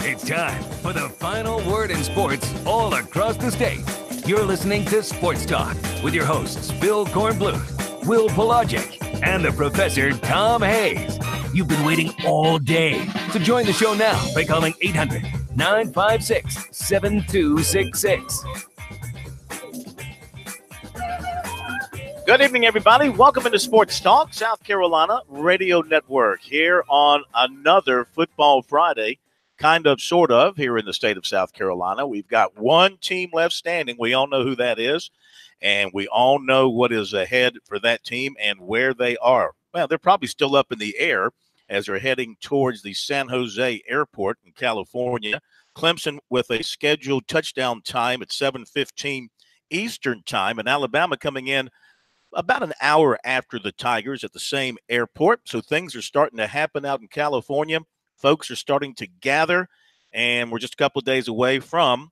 It's time for the final word in sports all across the state. You're listening to Sports Talk with your hosts, Bill Kornblut, Will Pelagic, and the Professor Tom Hayes. You've been waiting all day. So join the show now by calling 800-956-7266. Good evening, everybody. Welcome into Sports Talk, South Carolina Radio Network, here on another Football Friday, kind of, sort of, here in the state of South Carolina. We've got one team left standing. We all know who that is, and we all know what is ahead for that team and where they are. Well, they're probably still up in the air as they're heading towards the San Jose Airport in California. Clemson with a scheduled touchdown time at 7:15 Eastern time, and Alabama coming in about an hour after the Tigers at the same airport. So things are starting to happen out in California. Folks are starting to gather, and we're just a couple of days away from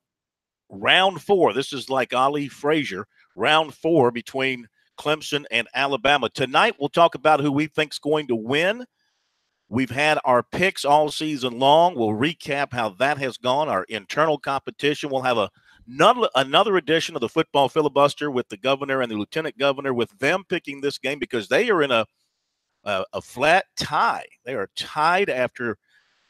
round 4. This is like Ali Frazier, round 4 between Clemson and Alabama. Tonight, we'll talk about who we think's going to win. We've had our picks all season long. We'll recap how that has gone, our internal competition. We'll have another edition of the football filibuster with the governor and the lieutenant governor, with them picking this game because they are in a flat tie. They are tied after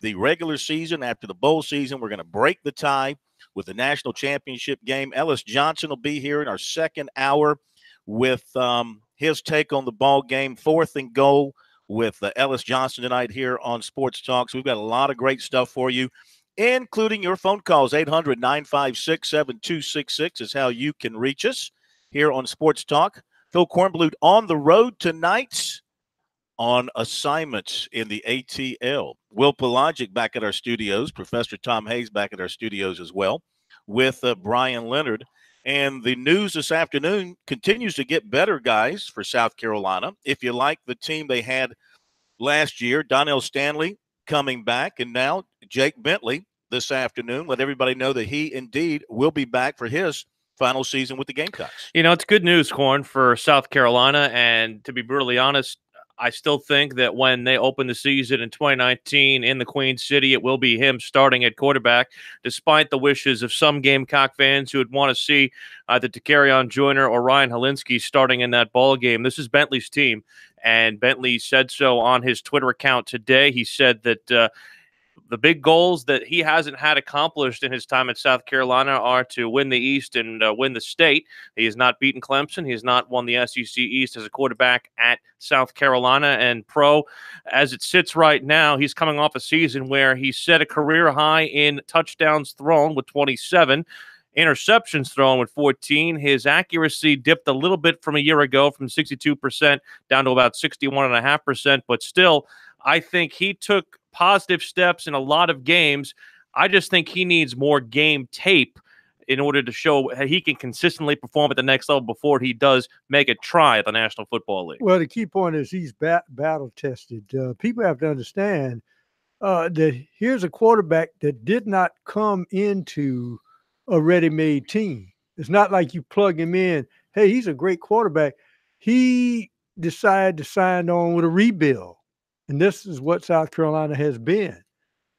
the regular season, after the bowl season. We're going to break the tie with the national championship game. Ellis Johnson will be here in our second hour with his take on the ball game. 4th and goal with Ellis Johnson tonight here on Sports Talk. So we've got a lot of great stuff for you, including your phone calls. 800-956-7266 is how you can reach us here on Sports Talk. Phil Kornblut on the road tonight on assignments in the ATL. Will Pelagic back at our studios. Professor Tom Hayes back at our studios as well with Brian Leonard. And the news this afternoon continues to get better, guys, for South Carolina. If you like the team they had last year, Donnell Stanley coming back, and now Jake Bentley this afternoon let everybody know that he indeed will be back for his final season with the Gamecocks. You know, it's good news, Corn, for South Carolina, and to be brutally honest, I still think that when they open the season in 2019 in the Queen City, it will be him starting at quarterback, despite the wishes of some Gamecock fans who would want to see either Takarion Joyner or Ryan Helinski starting in that ball game. This is Bentley's team, and Bentley said so on his Twitter account today. He said that the big goals that he hasn't had accomplished in his time at South Carolina are to win the East and win the state. He has not beaten Clemson. He has not won the SEC East as a quarterback at South Carolina. And pro, as it sits right now, he's coming off a season where he set a career high in touchdowns thrown with 27, interceptions thrown with 14. His accuracy dipped a little bit from a year ago, from 62% down to about 61.5%. But still, I think he took positive steps in a lot of games. I just think he needs more game tape in order to show he can consistently perform at the next level before he does make a try at the National Football League. Well, the key point is he's battle-tested. People have to understand that here's a quarterback that did not come into a ready-made team. It's not like you plug him in, hey, he's a great quarterback. He decided to sign on with a rebuild. And this is what South Carolina has been.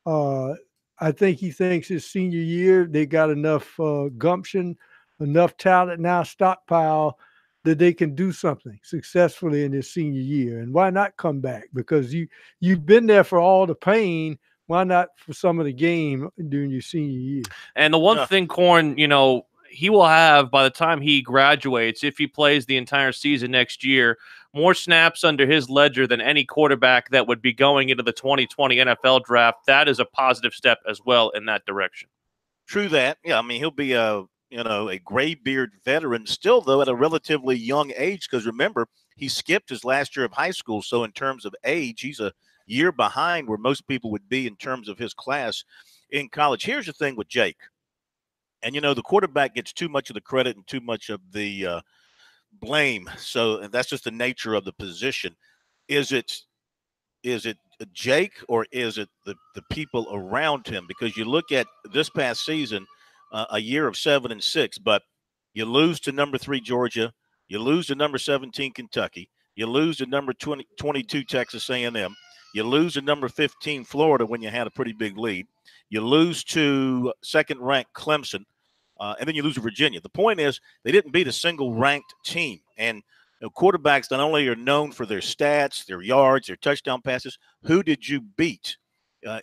I think he thinks his senior year, they got enough gumption, enough talent now stockpile that they can do something successfully in his senior year. And why not come back? Because you've been there for all the pain. Why not for some of the game during your senior year? And the one thing, Corn, you know, he will have, by the time he graduates, if he plays the entire season next year, more snaps under his ledger than any quarterback that would be going into the 2020 NFL draft. That is a positive step as well in that direction. True that. Yeah, I mean, he'll be a graybeard veteran still, though, at a relatively young age, because remember, he skipped his last year of high school. So in terms of age, he's a year behind where most people would be in terms of his class in college. Here's the thing with Jake. And, you know, the quarterback gets too much of the credit and too much of the blame. So that's just the nature of the position. Is it Jake, or is it the people around him? Because you look at this past season, a year of 7-6, but you lose to number 3 Georgia, you lose to number 17 Kentucky, you lose to number 22 Texas A&M, you lose to number 15 Florida when you had a pretty big lead, you lose to second-ranked Clemson, and then you lose to Virginia. The point is they didn't beat a single ranked team. And quarterbacks not only are known for their stats, their yards, their touchdown passes, who did you beat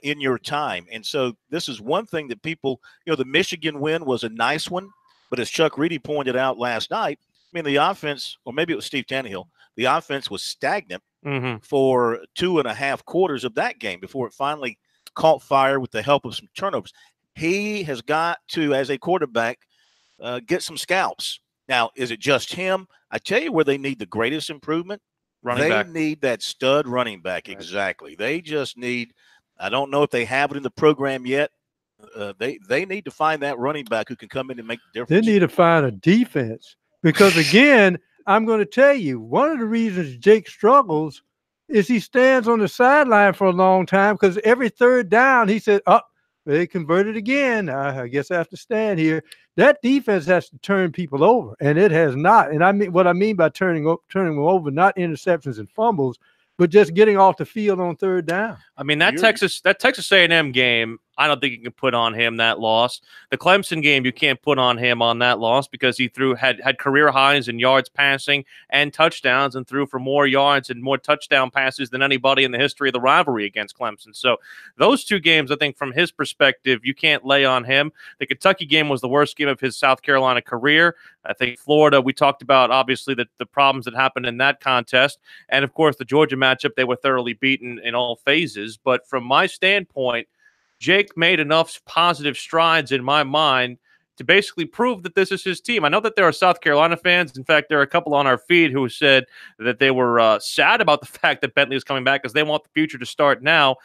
in your time? And so this is one thing that people, the Michigan win was a nice one, but as Chuck Reedy pointed out last night, I mean, the offense, or maybe it was Steve Tannehill, the offense was stagnant for 2.5 quarters of that game before it finally caught fire with the help of some turnovers. He has got to, as a quarterback, get some scalps. Now, is it just him? I tell you where they need the greatest improvement. Running back. They need that stud running back. Right. Exactly. They just need – I don't know if they have it in the program yet. They need to find that running back who can come in and make the difference. They need to find a defense because, again, I'm going to tell you, one of the reasons Jake struggles is he stands on the sideline for a long time because every third down he said, oh, they converted again. I guess I have to stand here. That defense has to turn people over, and it has not. And I mean, what I mean by turning them over, not interceptions and fumbles, but just getting off the field on third down. I mean, that Texas A&M game, I don't think you can put on him that loss. The Clemson game, you can't put on him on that loss because he had career highs in yards passing and touchdowns and threw for more yards and more touchdown passes than anybody in the history of the rivalry against Clemson. So those two games, I think from his perspective, you can't lay on him. The Kentucky game was the worst game of his South Carolina career. I think Florida, we talked about, obviously, the problems that happened in that contest. And, of course, the Georgia matchup, they were thoroughly beaten in all phases. But from my standpoint, Jake made enough positive strides in my mind to basically prove that this is his team. I know that there are South Carolina fans. In fact, there are a couple on our feed who said that they were sad about the fact that Bentley is coming back because they want the future to start now.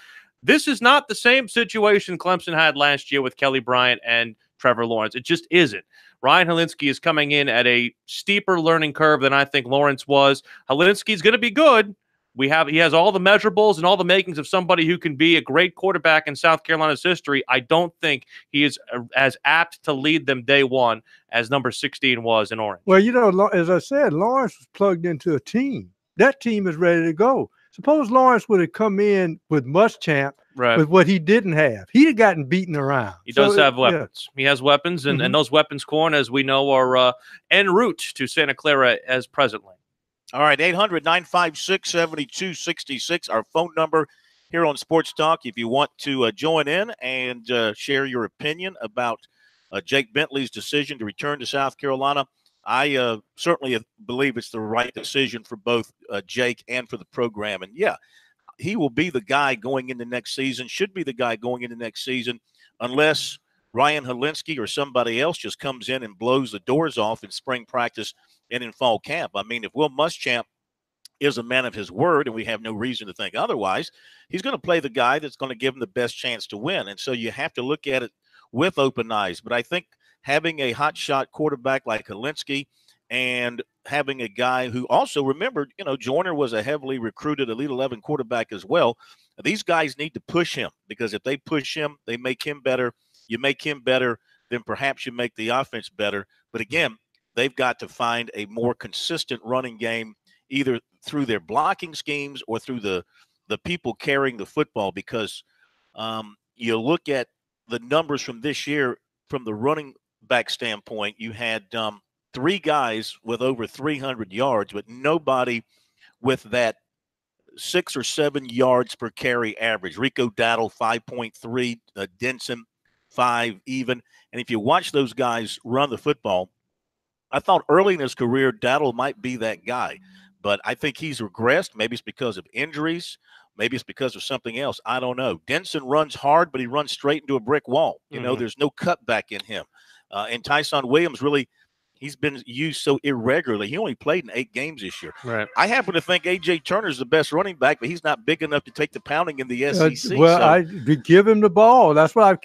This is not the same situation Clemson had last year with Kelly Bryant and Trevor Lawrence. It just isn't. Ryan Hilinski is coming in at a steeper learning curve than I think Lawrence was. Hilinski's going to be good. He has all the measurables and all the makings of somebody who can be a great quarterback in South Carolina's history. I don't think he is as apt to lead them day one as number 16 was in Orange. Well, as I said, Lawrence was plugged into a team. That team is ready to go. Suppose Lawrence would have come in with Muschamp with what he didn't have. He'd have gotten beaten around. He does have weapons. Yeah. He has weapons, and those weapons, Corn, as we know, are en route to Santa Clara as presently. All right, 800-956-7266, our phone number here on Sports Talk. If you want to join in and share your opinion about Jake Bentley's decision to return to South Carolina, I certainly believe it's the right decision for both Jake and for the program. And, yeah, he will be the guy going into next season, should be the guy going into next season, unless Ryan Hilinski or somebody else just comes in and blows the doors off in spring practice and in fall camp. I mean, if Will Muschamp is a man of his word, and we have no reason to think otherwise, he's going to play the guy that's going to give him the best chance to win. And so you have to look at it with open eyes. But I think having a hotshot quarterback like Hilinski and having a guy who also, remembered, Joyner was a heavily recruited Elite 11 quarterback as well. These guys need to push him, because if they push him, they make him better. You make him better, then perhaps you make the offense better. But again, they've got to find a more consistent running game, either through their blocking schemes or through the people carrying the football, because you look at the numbers from this year from the running back standpoint, you had 3 guys with over 300 yards, but nobody with that 6 or 7 yards per carry average. Rico Dowdle, 5.3, Denson, 5 even. And if you watch those guys run the football, I thought early in his career, Dowdle might be that guy, but I think he's regressed. Maybe it's because of injuries. Maybe it's because of something else. I don't know. Denson runs hard, but he runs straight into a brick wall. There's no cutback in him. And Tyson Williams, really, he's been used so irregularly. He only played in 8 games this year. Right. I happen to think A.J. Turner's the best running back, but he's not big enough to take the pounding in the SEC. I give him the ball. That's what I've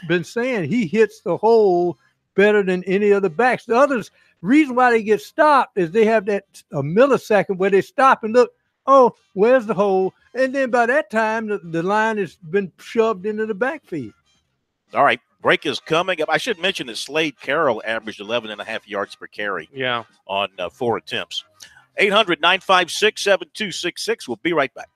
been saying. He hits the hole better than any other backs. The others, reason why they get stopped is they have that a millisecond where they stop and look, oh, where's the hole? And then by that time, the line has been shoved into the backfield. All right. Break is coming up. I should mention that Slade Carroll averaged 11.5 yards per carry on 4 attempts. 800-956-7266. We'll be right back.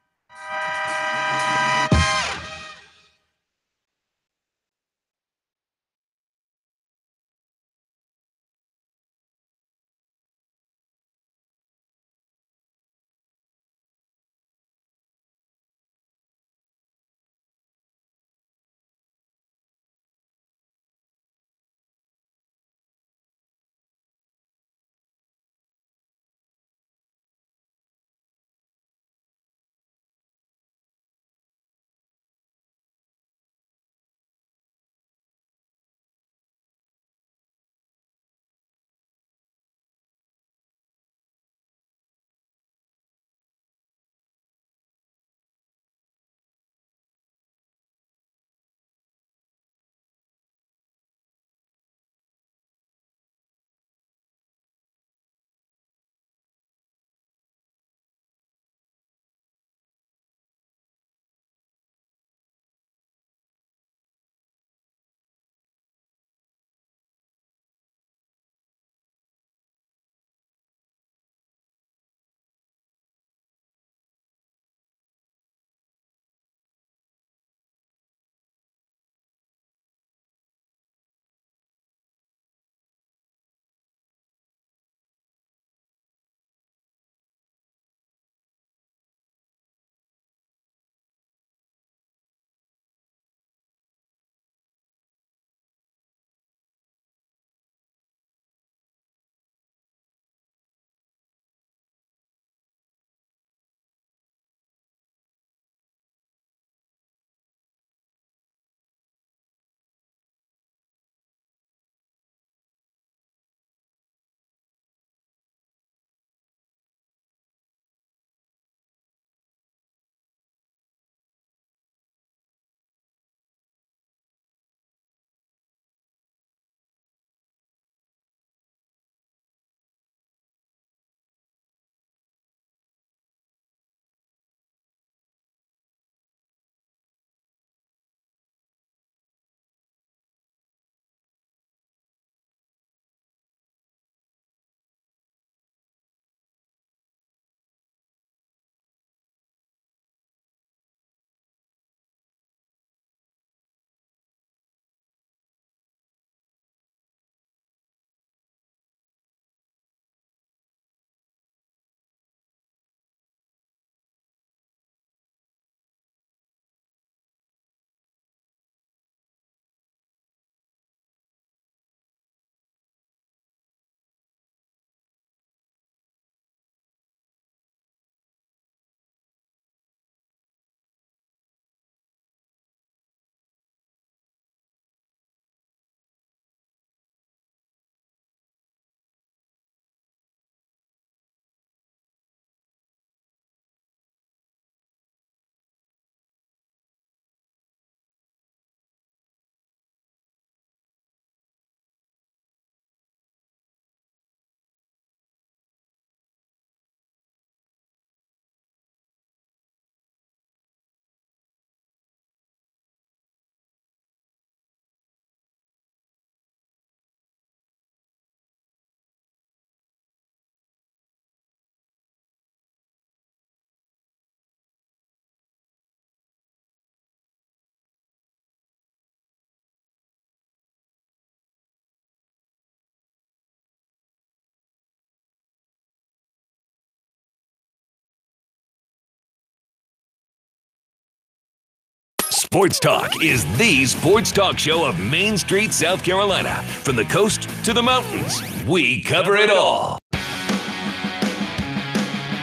Sports Talk is the sports talk show of Main Street, South Carolina. From the coast to the mountains, we cover it all.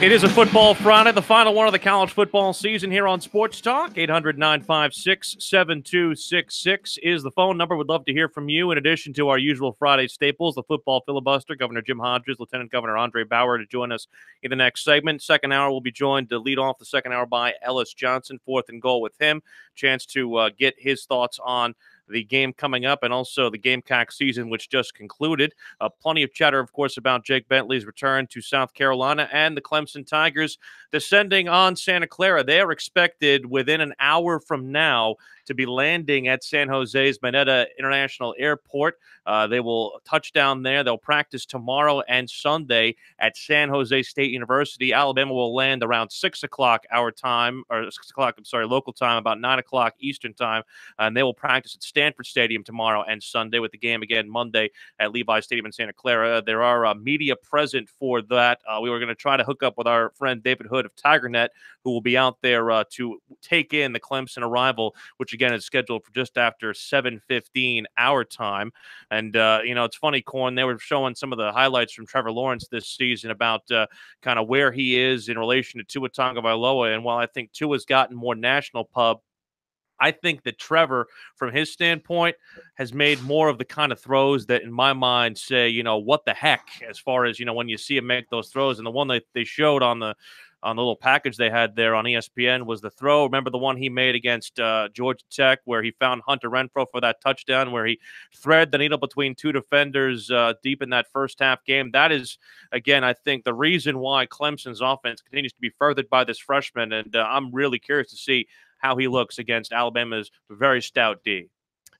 It is a football Friday, the final one of the college football season here on Sports Talk. 800-956-7266 is the phone number. We'd love to hear from you. In addition to our usual Friday staples, the football filibuster, Governor Jim Hodges, Lieutenant Governor Andre Bauer to join us in the next segment. Second hour, we'll be joined to lead off the second hour by Ellis Johnson, fourth and goal with him. Chance to get his thoughts on the game coming up and also the Gamecock season, which just concluded. Plenty of chatter, of course, about Jake Bentley's return to South Carolina and the Clemson Tigers descending on Santa Clara. They are expected within an hour from now to be landing at San Jose's Manetta International Airport. They will touch down there. They'll practice tomorrow and Sunday at San Jose State University. Alabama will land around 6 o'clock our time, or 6 o'clock, I'm sorry, local time, about 9 o'clock Eastern time. And they will practice at Stanford Stadium tomorrow and Sunday, with the game again Monday at Levi Stadium in Santa Clara. There are media present for that. We were going to try to hook up with our friend David Hood of TigerNet, who will be out there to take in the Clemson arrival, which again is scheduled for just after 7:15 our time. And it's funny, Corn, they were showing some of the highlights from Trevor Lawrence this season about kind of where he is in relation to Tua Tagovailoa. And while I think Tua's gotten more national pub, I think that Trevor, from his standpoint, has made more of the kind of throws that, in my mind, say, what the heck, as far as, when you see him make those throws. And the one that they showed on the little package they had there on ESPN was the throw. Remember the one he made against Georgia Tech, where he found Hunter Renfrow for that touchdown, where he threaded the needle between two defenders deep in that first half game. That is, again, I think the reason why Clemson's offense continues to be furthered by this freshman. And I'm really curious to see how he looks against Alabama's very stout D.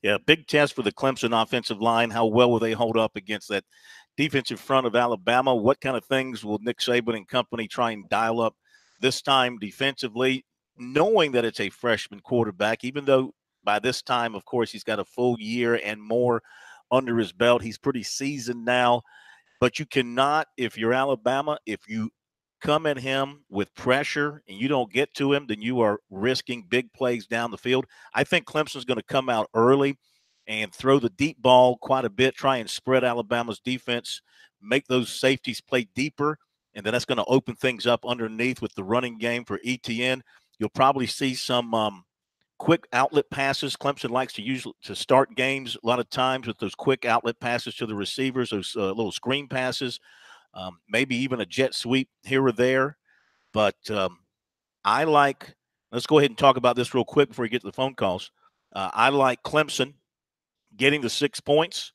Yeah, big test for the Clemson offensive line. How well will they hold up against that defensive front of Alabama? What kind of things will Nick Saban and company try and dial up this time defensively, knowing that it's a freshman quarterback, even though by this time, of course, he's got a full year and more under his belt. He's pretty seasoned now. But you cannot, if you're Alabama, if you come at him with pressure and you don't get to him, then you are risking big plays down the field. I think Clemson's going to come out early and throw the deep ball quite a bit, try and spread Alabama's defense, make those safeties play deeper, and then that's going to open things up underneath with the running game for ETN. You'll probably see some quick outlet passes. Clemson likes to use to start games a lot of times with those quick outlet passes to the receivers, those little screen passes. Maybe even a jet sweep here or there. But I like – let's go ahead and talk about this real quick before we get to the phone calls. I like Clemson getting the 6 points.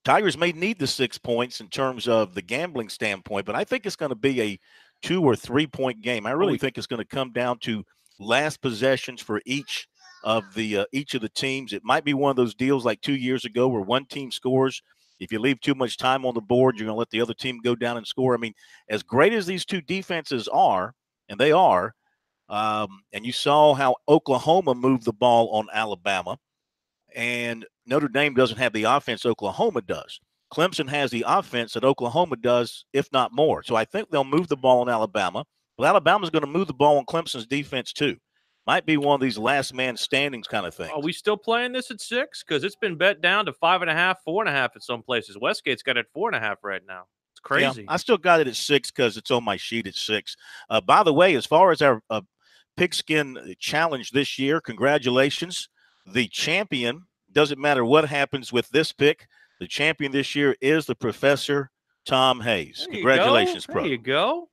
Tigers may need the 6 points in terms of the gambling standpoint, but I think it's going to be a 2 or 3 point game. I really think it's going to come down to last possessions for each of the teams. It might be one of those deals like 2 years ago where one team scores. If you leave too much time on the board, you're going to let the other team go down and score. I mean, as great as these two defenses are, and they are, and you saw how Oklahoma moved the ball on Alabama, and Notre Dame doesn't have the offense Oklahoma does. Clemson has the offense that Oklahoma does, if not more. So I think they'll move the ball on Alabama. Well, Alabama's going to move the ball on Clemson's defense too. Might be one of these last man standings kind of things. Are we still playing this at 6? Because it's been bet down to 5.5, 4.5 at some places. Westgate's got it at 4.5 right now. It's crazy. Yeah, I still got it at 6 because it's on my sheet at 6. By the way, as far as our Pigskin Challenge this year, congratulations. The champion, doesn't matter what happens with this pick, the champion this year is the Professor Tom Hayes. Congratulations, There you go.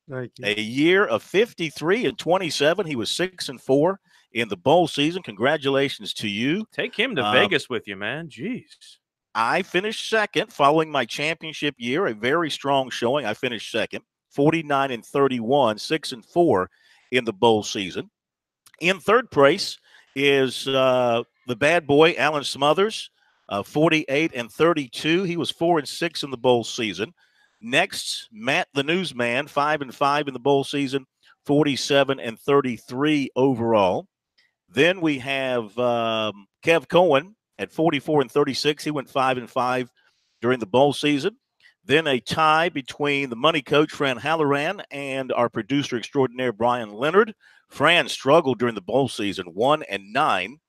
Thank you. A year of 53 and 27. He was 6-4 in the bowl season. Congratulations to you. Take him to Vegas with you, man. Jeez. I finished second following my championship year, a very strong showing. I finished second, 49-31, 6-4 in the bowl season. In third place is the bad boy, Alan Smothers, 48-32. He was 4-6 in the bowl season. Next, Matt the Newsman, 5-5 in the bowl season, 47-33 overall. Then we have Kev Cohen at 44-36. He went 5-5 during the bowl season. Then a tie between the money coach, Fran Halloran, and our producer extraordinaire, Brian Leonard, Fran struggled during the bowl season, 1-9.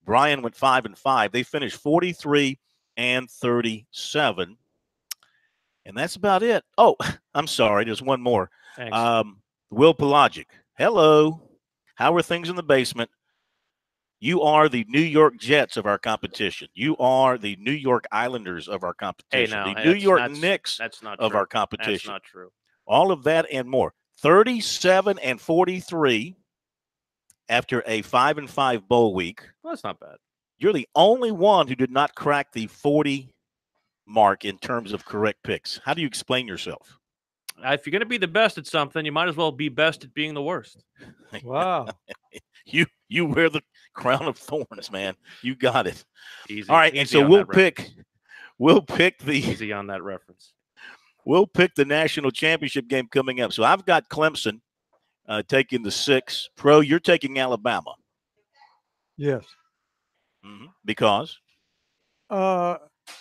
Brian went 5-5. They finished 43-37. And that's about it. Oh, I'm sorry. There's one more. Thanks. Will Pelagic. Hello. How are things in the basement? You are the New York Jets of our competition. You are the New York Islanders of our competition. Hey, the New York Knicks of our competition. That's not true. All of that and more. 37-43 after a 5-5 bowl week. Well, that's not bad. You're the only one who did not crack the 40 mark in terms of correct picks. How do you explain yourself? If you're going to be the best at something, you might as well be best at being the worst. Wow. You wear the crown of thorns, man. You got it. Easy. All right, Easy and so we'll pick the easy on that reference. We'll pick the national championship game coming up. So I've got Clemson taking the 6. Pro, you're taking Alabama. Yes. Because?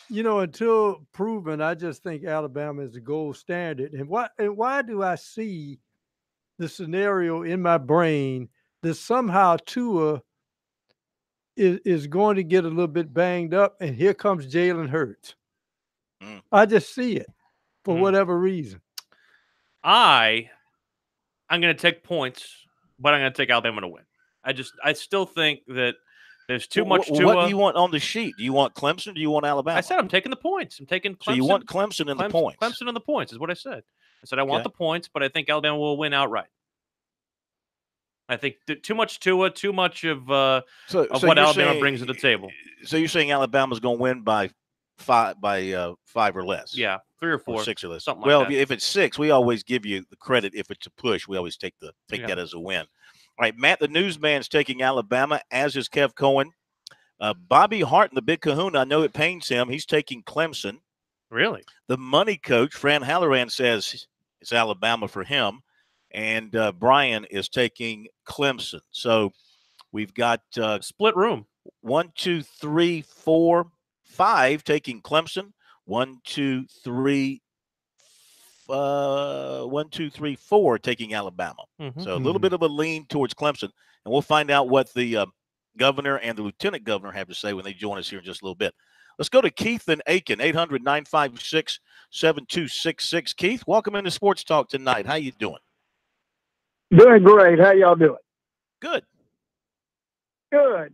Until proven, I just think Alabama is the gold standard. And why do I see the scenario in my brain that somehow Tua is going to get a little bit banged up, and here comes Jalen Hurts? I just see it for whatever reason. I'm going to take points, but I'm going to take Alabama to win. I still think that there's too much Tua. What do you want on the sheet? Do you want Clemson or do you want Alabama? I said I'm taking the points. I'm taking Clemson. So you want Clemson and the points. Clemson and the points is what I said. I said I want the points, but I think Alabama will win outright. I think too much Tua, too much of what Alabama brings to the table. So you're saying Alabama's going to win by 5 or less? Yeah, 3 or 4, or 6 or less. Something like that. Well, if it's 6, we always give you the credit. If it's a push, we always take that as a win. All right, Matt, the newsman's taking Alabama, as is Kev Cohen. Bobby Hart and the Big Kahuna, I know it pains him. He's taking Clemson. Really? The money coach, Fran Halloran, says it's Alabama for him. And Brian is taking Clemson. So we've got split room. 1, 2, 3, 4, 5 taking Clemson. 1, 2, 3, 4 taking Alabama. So a little bit of a lean towards Clemson. And we'll find out what the governor and the lieutenant governor have to say when they join us here in just a little bit. Let's go to Keith and Aiken, 800-956-7266. Keith, welcome into Sports Talk tonight. How you doing? Doing great. How y'all doing? Good. Good.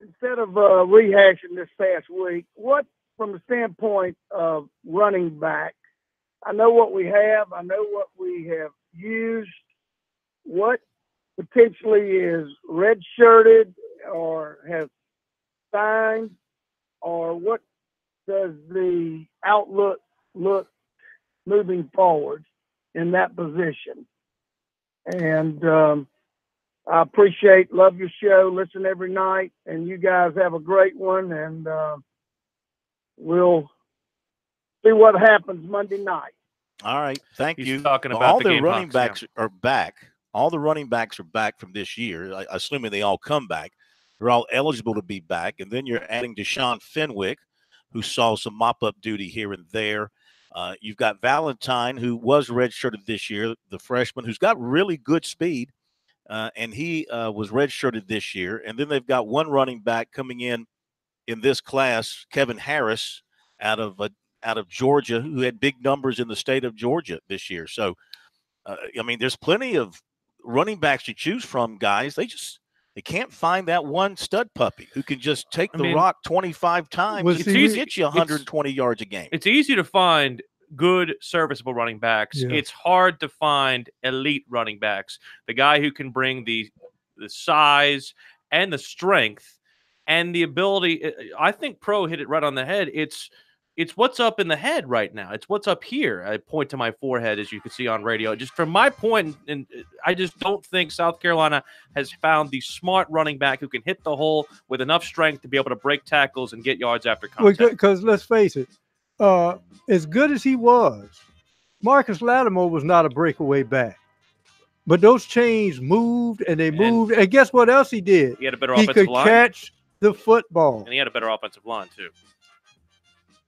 Instead of rehashing this past week, what, from the standpoint of running back, I know what we have. I know what we have used. What potentially is redshirted or has signed, or what does the outlook look moving forward in that position? And I love your show, listen every night, and you guys have a great one, and we'll see what happens Monday night. All right, thank you. Talking about all the the running backs are back. All the running backs are back from this year, assuming they all come back. They're all eligible to be back, and then you're adding Deshaun Fenwick, who saw some mop-up duty here and there. You've got Valentine, who was redshirted this year, the freshman, who's got really good speed, and he was redshirted this year. And then they've got one running back coming in this class, Kevin Harris, out of Georgia, who had big numbers in the state of Georgia this year. So, I mean, there's plenty of running backs to choose from, guys. They can't find that one stud puppy who can just take the rock 25 times. It's easy to get you 120 yards a game. It's easy to find good, serviceable running backs. Yeah. It's hard to find elite running backs. The guy who can bring the size and the strength and the ability. I think Pro hit it right on the head. It's what's up in the head right now. It's what's up here. I point to my forehead, as you can see on radio. Just from my point, and I just don't think South Carolina has found the smart running back who can hit the hole with enough strength to be able to break tackles and get yards after contact. Because let's face it, as good as he was, Marcus Lattimore was not a breakaway back. But those chains moved, and they moved. And guess what else he did? He had a better offensive line. He could catch the football. And he had a better offensive line, too.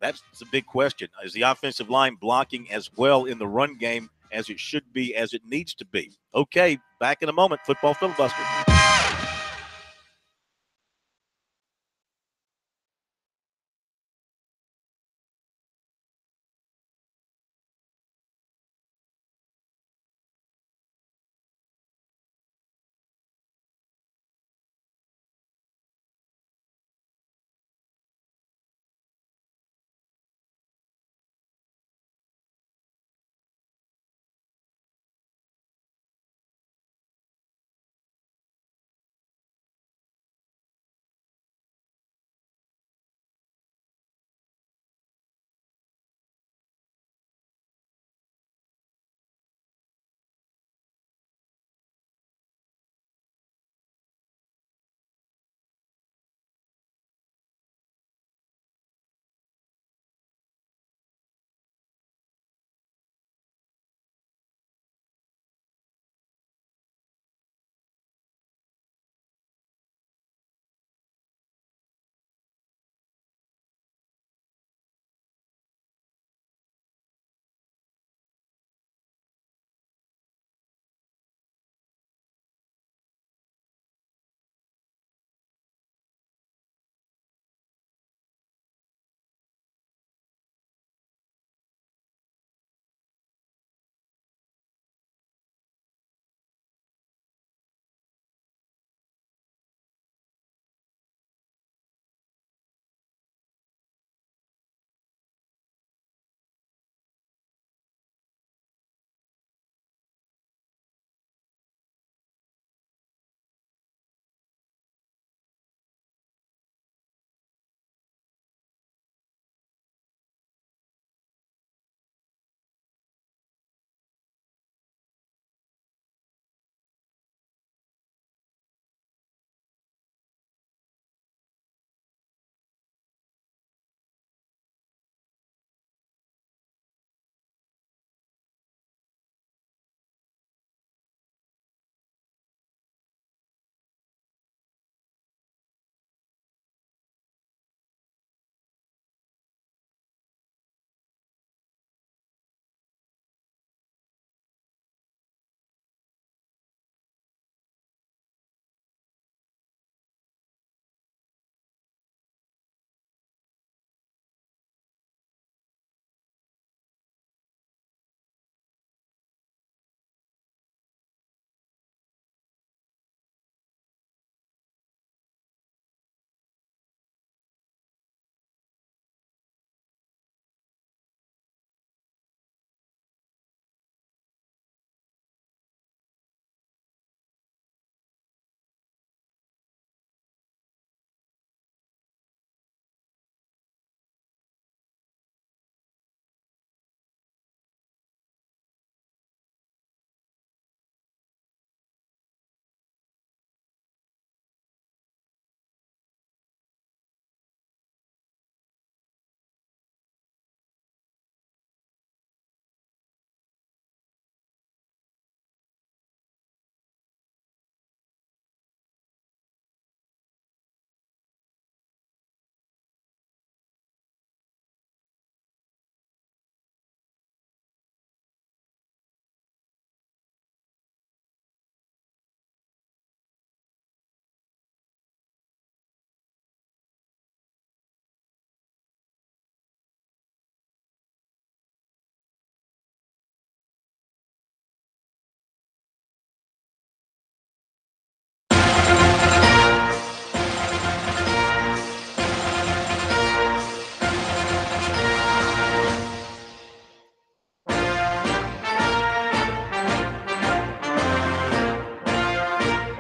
That's a big question. Is the offensive line blocking as well in the run game as it should be, as it needs to be. Okay, back in a moment. Football Filibuster.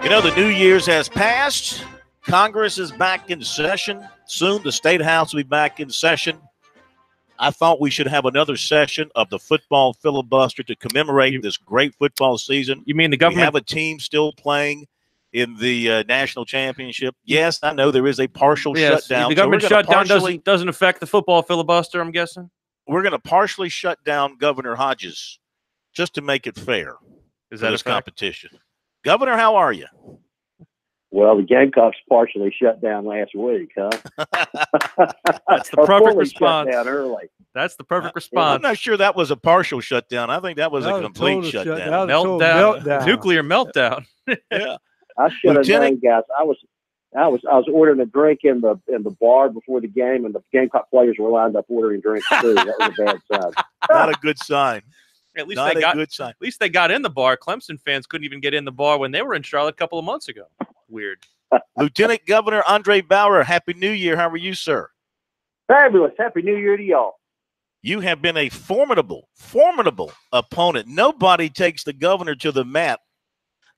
You know, the New Year's has passed. Congress is back in session. Soon the State House will be back in session. I thought we should have another session of the football filibuster to commemorate this great football season. You mean the government? We have a team still playing in the national championship. Yes, I know there is a partial shutdown. The government shutdown doesn't affect the football filibuster, I'm guessing? We're going to partially shut down Governor Hodges just to make it fair for this competition. Governor, how are you? Well, the Gamecocks partially shut down last week, huh? That's the perfect response. Shut down early. That's the perfect I'm response. not sure that was a partial shutdown. I think that was a complete total shutdown. That was a total meltdown. Nuclear meltdown. Yeah. I should have Lieutenant- known, guys. I was ordering a drink in the bar before the game, and the Gamecock players were lined up ordering drinks too. That was a bad sign. Not a good sign. At least Not they a got good sign. At least they got in the bar. Clemson fans couldn't even get in the bar when they were in Charlotte a couple of months ago. Weird. Lieutenant Governor Andre Bauer, Happy New Year. How are you, sir? Fabulous. Happy New Year to y'all. You have been a formidable opponent. Nobody takes the governor to the mat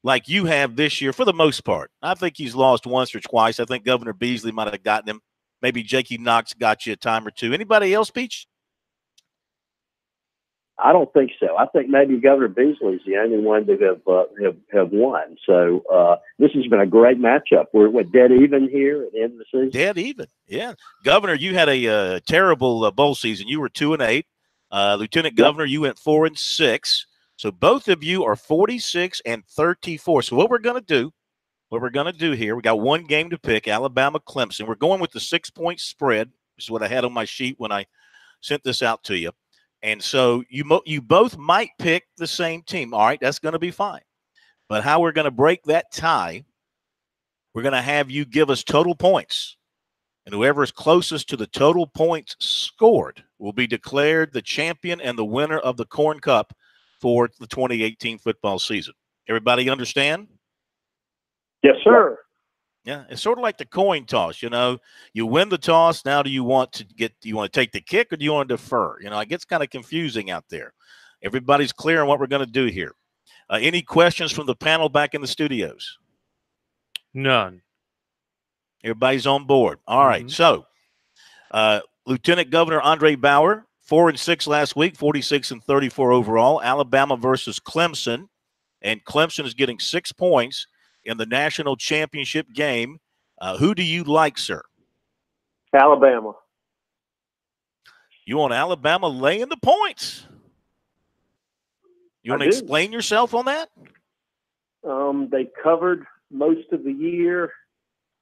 like you have this year for the most part. I think he's lost once or twice. I think Governor Beasley might have gotten him. Maybe Jakey Knox got you a time or two. Anybody else, Peach? I don't think so. I think maybe Governor Beasley's the only one to have won. So this has been a great matchup. We're dead even here at the end of the season. Dead even, yeah. Governor, you had a terrible bowl season. You were 2-8. Lieutenant Governor, you went 4-6. So both of you are 46 and 34. So what we're going to do here, we got one game to pick, Alabama Clemson. We're going with the 6-point spread, which is what I had on my sheet when I sent this out to you. And so you both might pick the same team. All right, that's going to be fine. But how we're going to break that tie, we're going to have you give us total points. And whoever is closest to the total points scored will be declared the champion and the winner of the Corn Cup for the 2018 football season. Everybody understand? Yes, sir. Yeah, it's sort of like the coin toss. You win the toss. Now, do you want to take the kick or do you want to defer? It gets kind of confusing out there. Everybody's clear on what we're going to do here. Any questions from the panel back in the studios? None. Everybody's on board. All right. So, Lieutenant Governor Andre Bauer, 4-6 last week, 46 and 34 overall. Alabama versus Clemson, and Clemson is getting 6 points in the national championship game. Who do you like, sir? Alabama. You want Alabama laying the points? You want to explain yourself on that? They covered most of the year.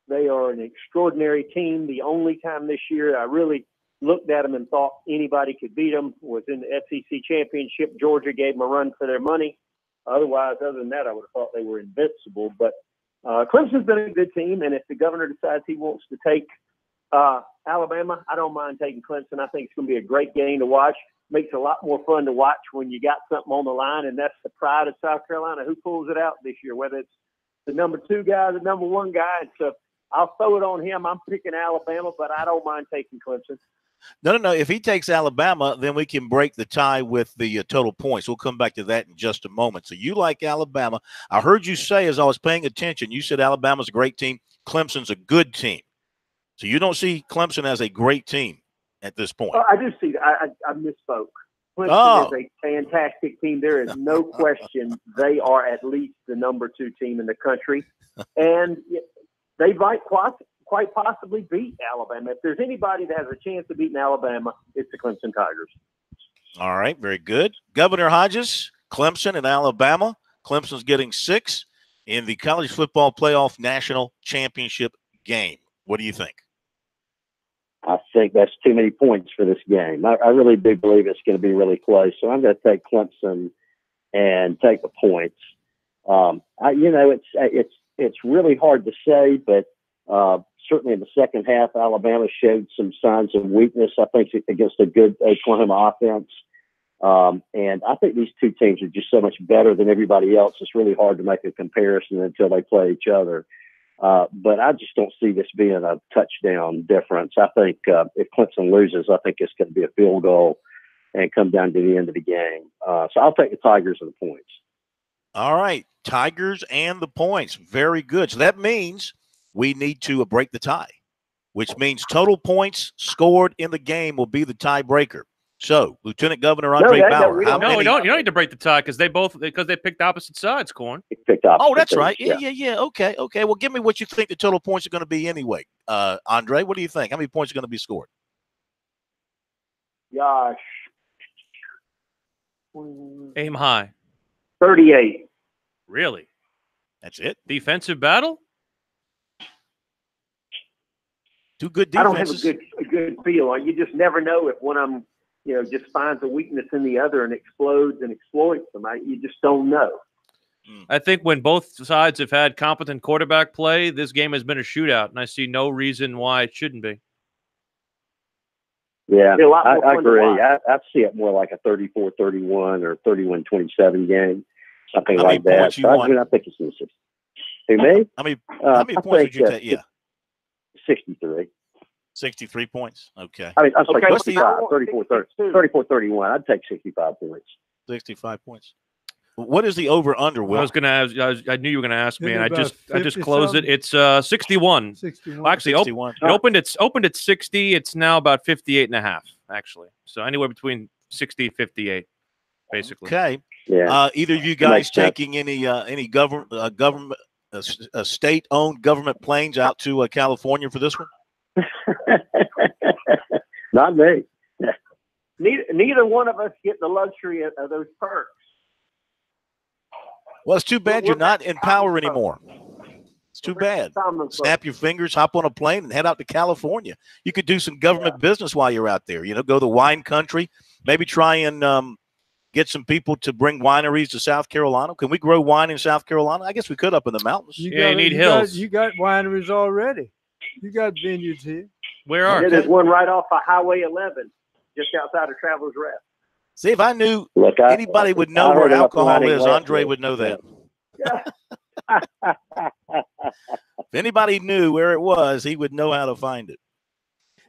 They are an extraordinary team. The only time this year I really looked at them and thought anybody could beat them was in the SEC championship. Georgia gave them a run for their money. Otherwise, other than that, I would have thought they were invincible. But Clemson's been a good team, and if the governor decides he wants to take Alabama, I don't mind taking Clemson. I think it's going to be a great game to watch. Makes it a lot more fun to watch when you got something on the line, and that's the pride of South Carolina. Who pulls it out this year, whether it's the number 2 guy, the number 1 guy. And so I'll throw it on him. I'm picking Alabama, but I don't mind taking Clemson. No. If he takes Alabama, then we can break the tie with the total points. We'll come back to that in just a moment. So you like Alabama. I heard you say, as I was paying attention, you said Alabama's a great team. Clemson's a good team. So you don't see Clemson as a great team at this point. I do see that. I misspoke. Clemson is a fantastic team. There is no question they are at least the number 2 team in the country. And they might quite possibly beat Alabama. If there's anybody that has a chance of beating Alabama, it's the Clemson Tigers. All right, very good. Governor Hodges, Clemson and Alabama. Clemson's getting 6 in the college football playoff national championship game. What do you think? I think that's too many points for this game. I really do believe it's going to be really close. So I'm going to take Clemson and take the points. It's really hard to say, but certainly in the second half, Alabama showed some signs of weakness, I think, against a good Oklahoma offense. And I think these two teams are just so much better than everybody else. It's really hard to make a comparison until they play each other. But I just don't see this being a touchdown difference. I think if Clemson loses, I think it's going to be a field goal and come down to the end of the game. So I'll take the Tigers and the points. All right, Tigers and the points. Very good. So that means we need to break the tie, which means total points scored in the game will be the tiebreaker. So, Lieutenant Governor Andre Bauer. You don't need to break the tie because they picked opposite sides, Corn. Oh, that's right. Yeah. Okay. Well, give me what you think the total points are going to be anyway. Andre, what do you think? How many points are going to be scored? Gosh. Aim high. 38. Really? That's it? Defensive battle? Two good defenses. I don't have a good feel. You just never know if one of them just finds a weakness in the other and explodes and exploits them. You just don't know. I think when both sides have had competent quarterback play, this game has been a shootout, and I see no reason why it shouldn't be. Yeah, I agree. I see it more like a 34-31 or 31-27 game, something like that. I think it's in the 60s. Who, me? How many points would you take? Yeah. 63. 63 points. Okay. I'm sorry, 34-31. I'd take 65 points. 65 points. What is the over/under? I was going to ask. I knew you were going to ask me, and I just closed it. It's 61. 61. Well, actually, 61. It opened at 60. It's now about 58.5, actually. So anywhere between 60 and 58, basically. Okay. Yeah. Either of you guys taking any government state-owned government planes out to California for this one? Not me. Neither one of us get the luxury of those perks. Well, it's too bad you're not in power anymore. It's too bad. Snap your fingers, hop on a plane, and head out to California. You could do some government business while you're out there. Go to the wine country. Maybe try and get some people to bring wineries to South Carolina. Can we grow wine in South Carolina? I guess we could up in the mountains. You need hills. You got wineries already. You got vineyards here. Where are there's one right off of Highway 11, just outside of Travelers Rest. See, if I knew anybody would know where alcohol is, Andre would know that. If anybody knew where it was, he would know how to find it.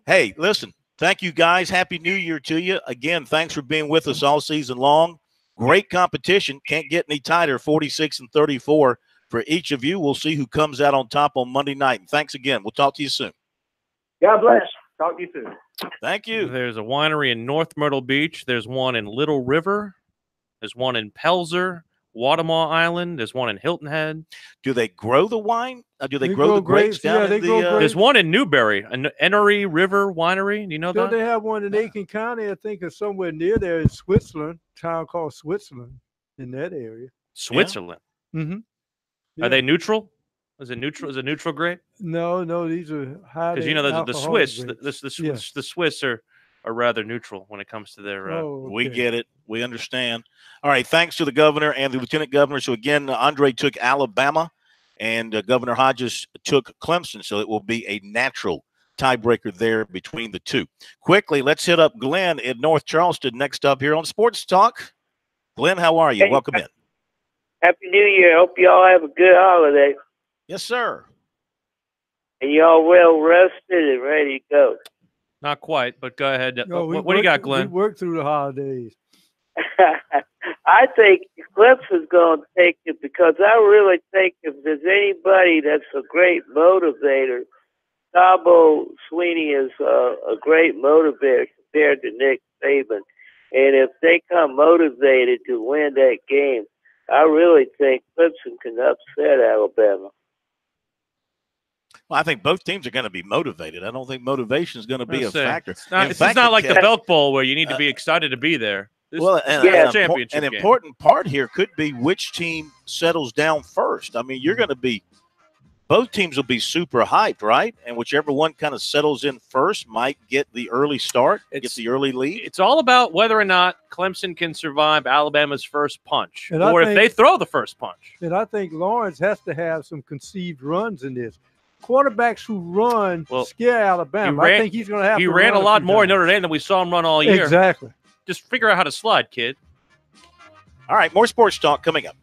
Hey, listen, thank you guys. Happy New Year to you. Again, thanks for being with us all season long. Great competition. Can't get any tighter, 46-34 for each of you. We'll see who comes out on top on Monday night. And thanks again. We'll talk to you soon. God bless. Talk to you soon. Thank you. There's a winery in North Myrtle Beach. There's one in Little River. There's one in Pelzer, Watermore Island. There's one in Hilton Head. Do they grow the wine? Do they grow the grapes down in the There's one in Newberry, an Enoree River Winery. Do you know that? Don't they have one in Aiken County? I think it's somewhere near there in Switzerland, a town called Switzerland in that area. Switzerland? Yeah. Mm-hmm. Yeah. Are they neutral? Is it neutral? Is it neutral grape? No, these are highly because the Swiss, grapes. the Swiss are rather neutral when it comes to their. Okay. We get it. We understand. All right. Thanks to the governor and the lieutenant governor. So again, Andre took Alabama, and Governor Hodges took Clemson. So it will be a natural tiebreaker there between the two. Quickly, let's hit up Glenn in North Charleston next up here on Sports Talk. Glenn, how are you? Hey, welcome in. Happy New Year. Hope you all have a good holiday. Yes, sir. And you all well rested and ready to go. Not quite, but go ahead. No, what do you got, Glenn? We worked through the holidays. I think Clemson's going to take it because I really think if there's anybody that's a great motivator, Thabo Sweeney is a great motivator compared to Nick Saban. And if they come motivated to win that game, I really think Clemson can upset Alabama. Well, I think both teams are going to be motivated. I don't think motivation is going to be a factor. It's not like the Belk Bowl where you need to be excited to be there. An important part here could be which team settles down first. I mean, you're going to be – both teams will be super hyped, right? And whichever one kind of settles in first might get the early start, get the early lead. It's all about whether or not Clemson can survive Alabama's first punch or if they throw the first punch. And I think Lawrence has to have some conceived runs in this. Quarterbacks who run scare Alabama. I think he's going to have to run. He ran a lot more in Notre Dame than we saw him run all year. Exactly. Just figure out how to slide, kid. All right, more sports talk coming up.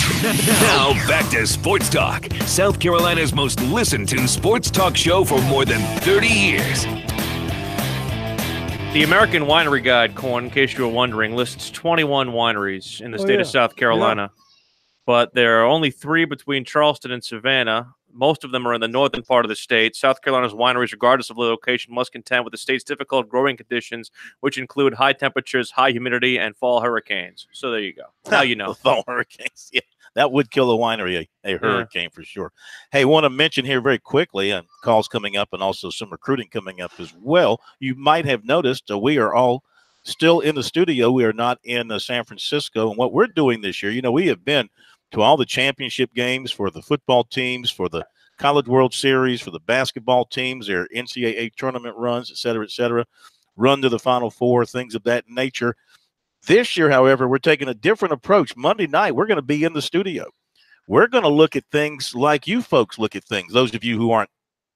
Now back to Sports Talk, South Carolina's most listened to sports talk show for more than 30 years. The American Winery Guide, Corn, in case you were wondering, lists 21 wineries in the state of South Carolina. But there are only 3 between Charleston and Savannah. Most of them are in the northern part of the state. South Carolina's wineries, regardless of location, must contend with the state's difficult growing conditions, which include high temperatures, high humidity, and fall hurricanes. So there you go. Now you know. The fall hurricanes, yeah. That would kill a winery, a hurricane for sure. Hey, want to mention here very quickly, and calls coming up and also some recruiting coming up as well. You might have noticed we are all still in the studio. We are not in San Francisco. And what we're doing this year, we have been to all the championship games for the football teams, for the College World Series, for the basketball teams, their NCAA tournament runs, et cetera, run to the Final Four, things of that nature. This year, however, we're taking a different approach. Monday night, we're going to be in the studio. We're going to look at things like you folks look at things, those of you who aren't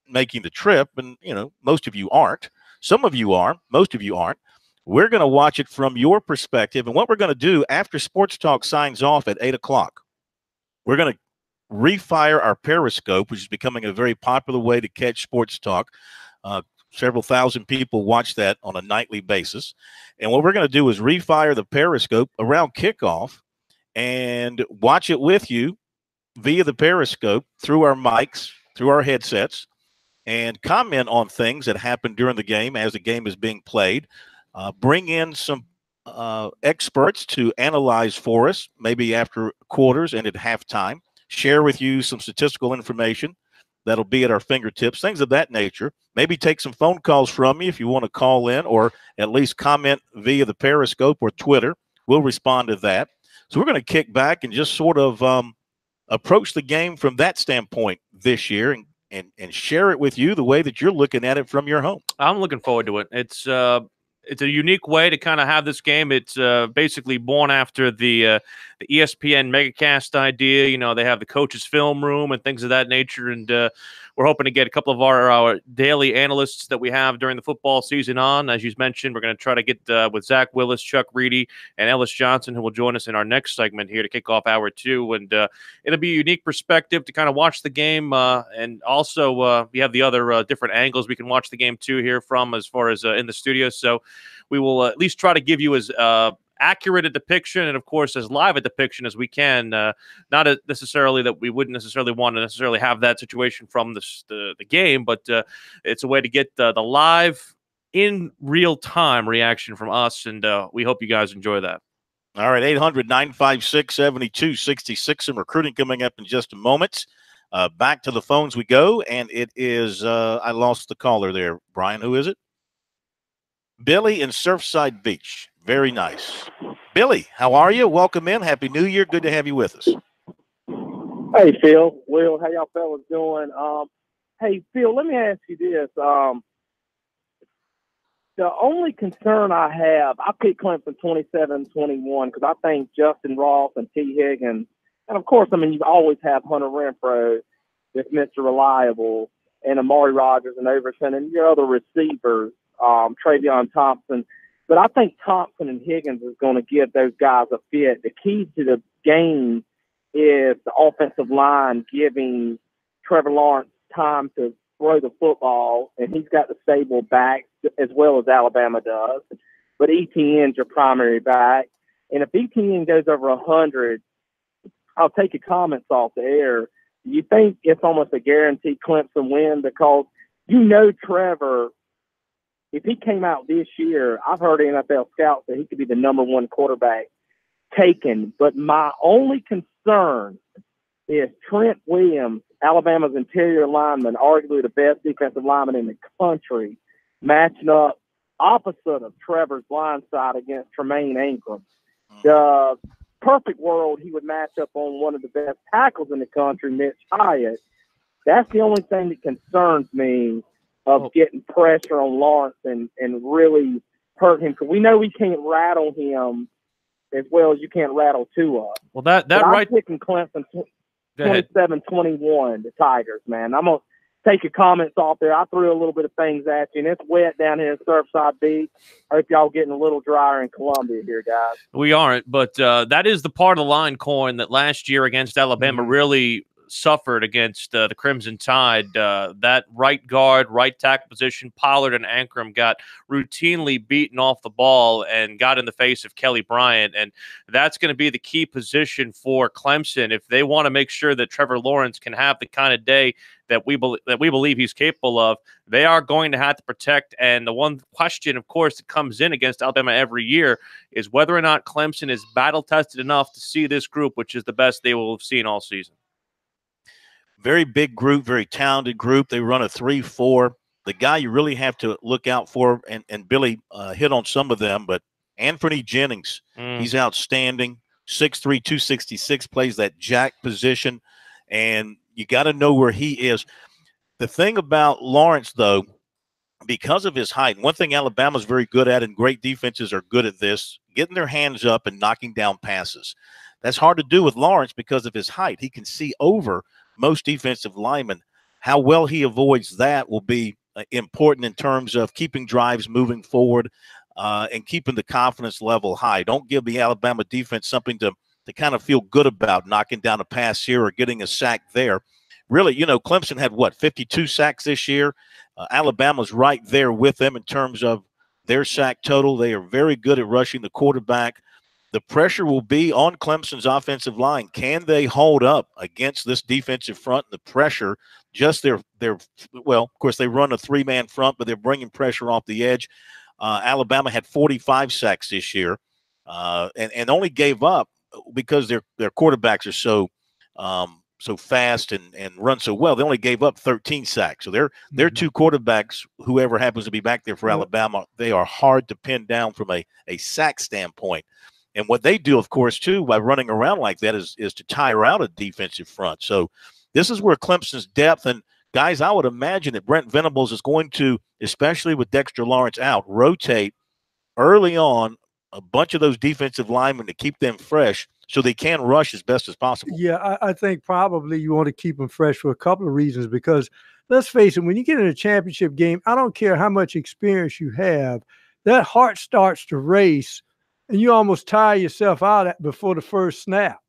making the trip, and, most of you aren't. Some of you are. Most of you aren't. We're going to watch it from your perspective. And what we're going to do after Sports Talk signs off at 8 o'clock, we're going to refire our Periscope, which is becoming a very popular way to catch Sports Talk. Several thousand people watch that on a nightly basis. And what we're going to do is refire the Periscope around kickoff and watch it with you via the Periscope through our mics, through our headsets, and comment on things that happen during the game as the game is being played. Bring in some experts to analyze for us, maybe after quarters and at halftime. Share with you some statistical information that'll be at our fingertips, things of that nature. Maybe take some phone calls from me if you want to call in, or at least comment via the Periscope or Twitter. We'll respond to that. So we're going to kick back and just sort of approach the game from that standpoint this year and share it with you the way that you're looking at it from your home. I'm looking forward to it. It's a unique way to kind of have this game. It's basically born after the ESPN Megacast idea. They have the coaches' film room and things of that nature, and we're hoping to get a couple of our daily analysts that we have during the football season on. As you mentioned, we're going to try to get with Zach Willis, Chuck Reedy, and Ellis Johnson, who will join us in our next segment here to kick off hour 2. And it'll be a unique perspective to kind of watch the game, and also we have the other different angles we can watch the game too here from as far as in the studio. So we will at least try to give you as accurate a depiction and, of course, as live a depiction as we can. Not necessarily that we wouldn't necessarily want to necessarily have that situation from the game, but it's a way to get the live in real time reaction from us, and we hope you guys enjoy that. All right, 800-956-7266, and recruiting coming up in just a moment. Back to the phones we go, and it is I lost the caller there. Brian, who is it? Billy in Surfside Beach. Very nice. Billy, how are you? Welcome in. Happy New Year. Good to have you with us. Hey, Phil. Will, how y'all fellas doing? Hey, Phil, let me ask you this. The only concern I have, I picked Clemson 27-21 because I think Justin Ross and T. Higgins, and of course, you always have Hunter Renfrow, that's Mr. Reliable, and Amari Rogers and Overton, and your other receivers, Travion Thompson. But I think Thompson and Higgins is going to give those guys a fit. The key to the game is the offensive line giving Trevor Lawrence time to throw the football, and he's got the stable back as well as Alabama does. But ETN's your primary back. And if ETN goes over 100, I'll take your comments off the air. Do you think it's almost a guaranteed Clemson win? Because Trevor, if he came out this year, I've heard NFL scouts that he could be the number 1 quarterback taken. But my only concern is Trent Williams, Alabama's interior lineman, arguably the best defensive lineman in the country, matching up opposite of Trevor's blind side against Tremaine Ingram. The perfect world, he would match up on one of the best tackles in the country, Mitch Hyatt. That's the only thing that concerns me of getting pressure on Lawrence and really hurt him, because we know we can't rattle him as well as you can't rattle Tua. Well, I'm picking Clemson 27-21, the Tigers, man. take your comments off there. I threw a little bit of things at you, and it's wet down here in Surfside Beach. Hope y'all getting a little drier in Columbia here, guys. We aren't, but that is the part of the line, Corn, that last year against Alabama really suffered against the Crimson Tide. That right guard, right tackle position, Pollard and Ankrum got routinely beaten off the ball and got in the face of Kelly Bryant. And that's going to be the key position for Clemson if they want to make sure that Trevor Lawrence can have the kind of day that we believe he's capable of. They are going to have to protect. And the one question, of course, that comes in against Alabama every year is whether or not Clemson is battle-tested enough to see this group, which is the best they will have seen all season. Very big group, very talented group. They run a 3-4. The guy you really have to look out for, and Billy hit on some of them, but Anthony Jennings, he's outstanding. 6'3", 266, plays that jack position, and you got to know where he is. The thing about Lawrence, though, because of his height, one thing Alabama's very good at, and great defenses are good at this, getting their hands up and knocking down passes. That's hard to do with Lawrence because of his height. He can see over most defensive linemen. How well he avoids that will be important in terms of keeping drives moving forward and keeping the confidence level high. Don't give the Alabama defense something to kind of feel good about, knocking down a pass here or getting a sack there. Really, you know, Clemson had, 52 sacks this year? Alabama's right there with them in terms of their sack total. They are very good at rushing the quarterback. The pressure will be on Clemson's offensive line. Can they hold up against this defensive front? The pressure, just well, of course, they run a three-man front, but they're bringing pressure off the edge. Alabama had 45 sacks this year and only gave up because their quarterbacks are so fast and run so well. They only gave up 13 sacks. So their two quarterbacks, whoever happens to be back there for Alabama, they are hard to pin down from a sack standpoint. And what they do, of course, too, by running around like that is to tire out a defensive front. So this is where Clemson's depth, and guys, I would imagine that Brent Venables is going to, especially with Dexter Lawrence out, rotate early on a bunch of those defensive linemen to keep them fresh so they can rush as best as possible. Yeah, I think probably you want to keep them fresh for a couple of reasons, because let's face it, when you get in a championship game, I don't care how much experience you have, that heart starts to race and you almost tire yourself out before the first snap.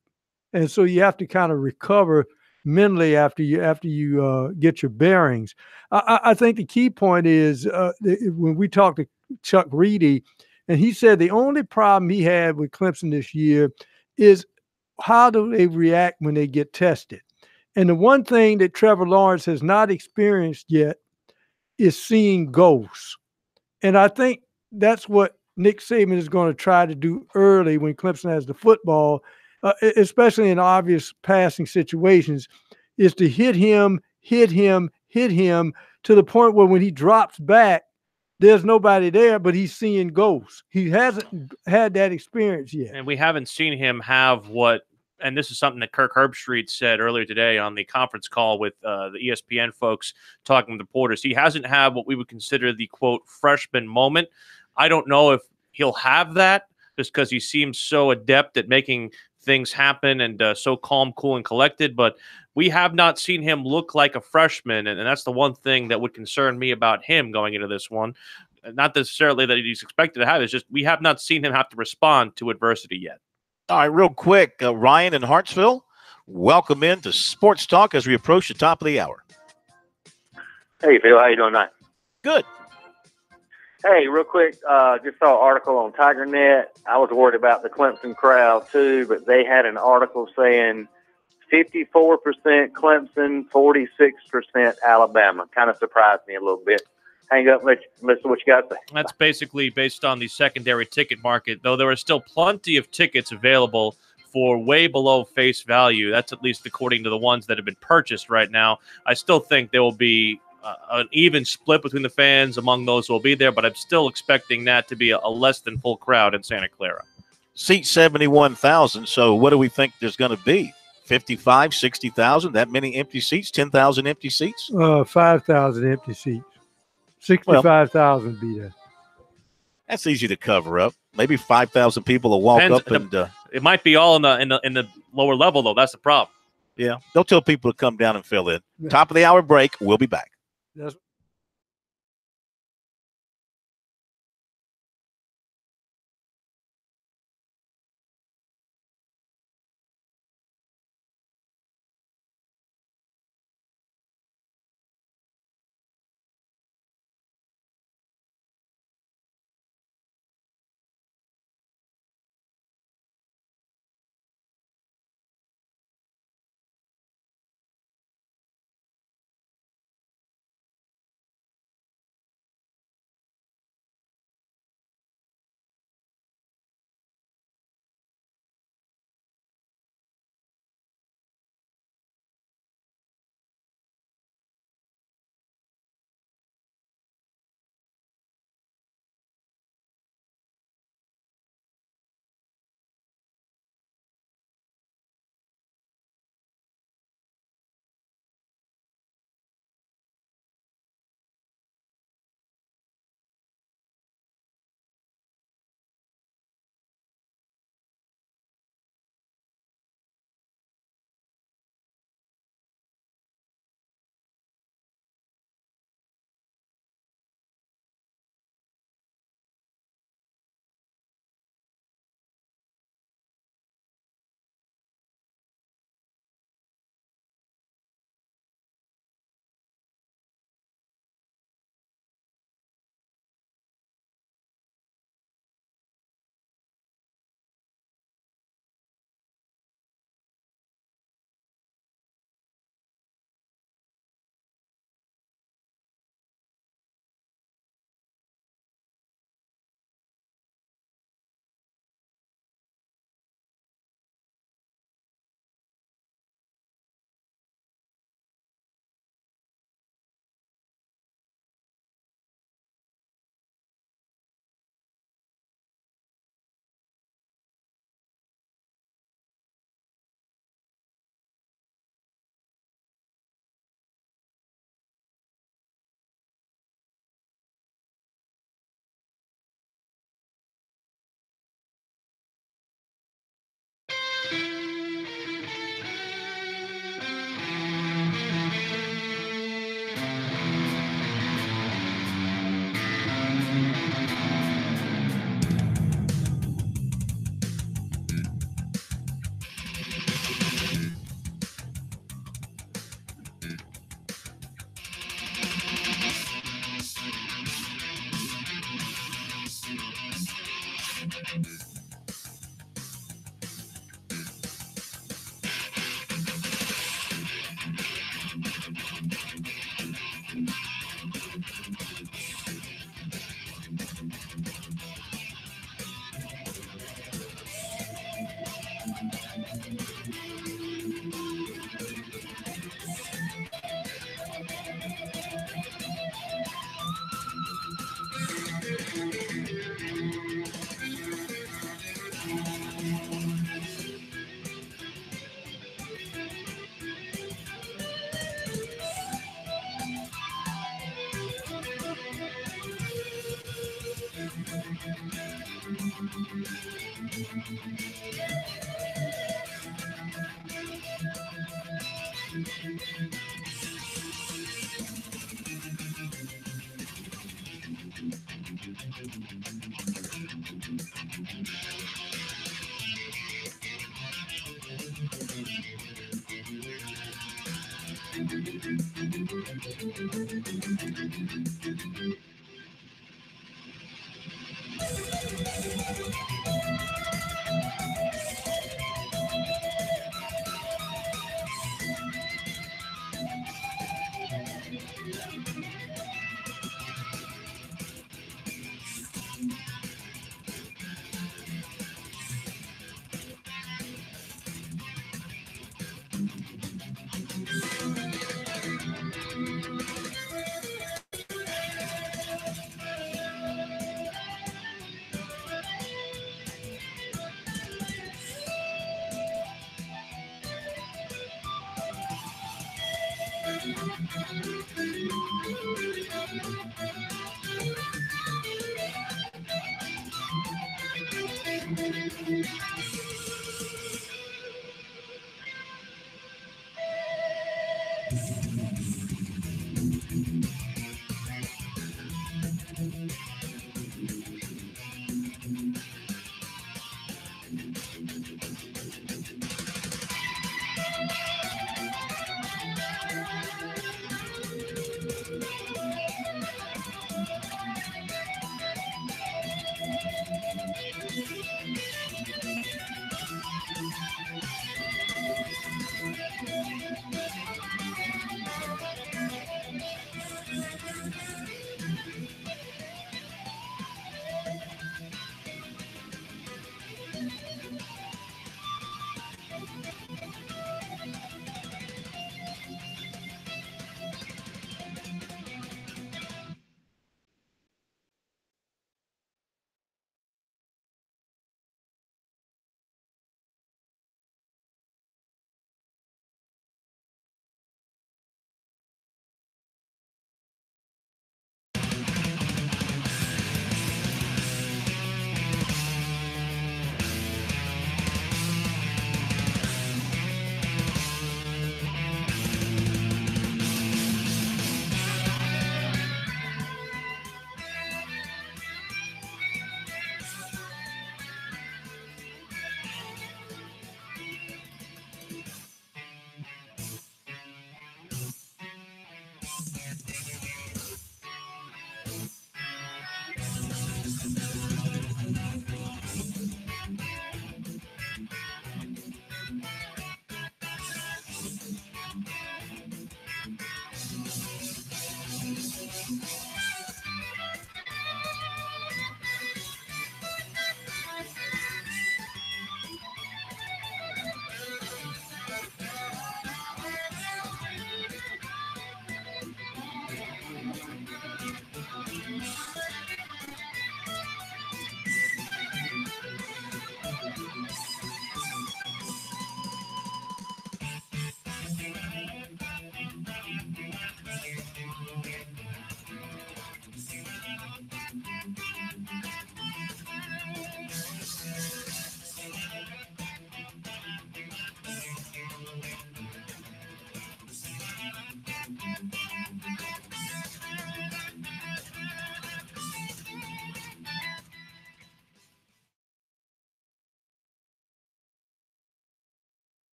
And so you have to kind of recover mentally after you get your bearings. I think the key point is when we talked to Chuck Reedy, and he said the only problem he had with Clemson this year is how do they react when they get tested. And the one thing that Trevor Lawrence has not experienced yet is seeing ghosts. And I think that's what Nick Saban is going to try to do early when Clemson has the football, especially in obvious passing situations, is to hit him to the point where when he drops back, there's nobody there, but he's seeing ghosts. He hasn't had that experience yet. And we haven't seen him have and this is something that Kirk Herbstreit said earlier today on the conference call with the ESPN folks talking with reporters. He hasn't had what we would consider the, quote, freshman moment. I don't know if he'll have that just because he seems so adept at making things happen and so calm, cool, and collected. But we have not seen him look like a freshman, and that's the one thing that would concern me about him going into this one. Not necessarily that he's expected to have. It's just we have not seen him have to respond to adversity yet. All right, real quick, Ryan in Hartsville, welcome in to Sports Talk as we approach the top of the hour. Hey, Phil, how you doing tonight? Good. Hey, real quick, just saw an article on TigerNet. I was worried about the Clemson crowd, too, but they had an article saying 54% Clemson, 46% Alabama. Kind of surprised me a little bit. Hang up, listen to what you got to say. That's basically based on the secondary ticket market, though there are still plenty of tickets available for way below face value. That's at least according to the ones that have been purchased right now. I still think there will be an even split between the fans among those who will be there, but I'm still expecting that to be a less than full crowd in Santa Clara. Seat 71,000, so what do we think there's going to be? 55, 60,000, that many empty seats, 10,000 empty seats? 5,000 empty seats. 65,000 be there. That's easy to cover up. Maybe 5,000 people will walk up and it might be all in the lower level, though. That's the problem. Yeah, they'll tell people to come down and fill in. Top of the hour break. We'll be back. That's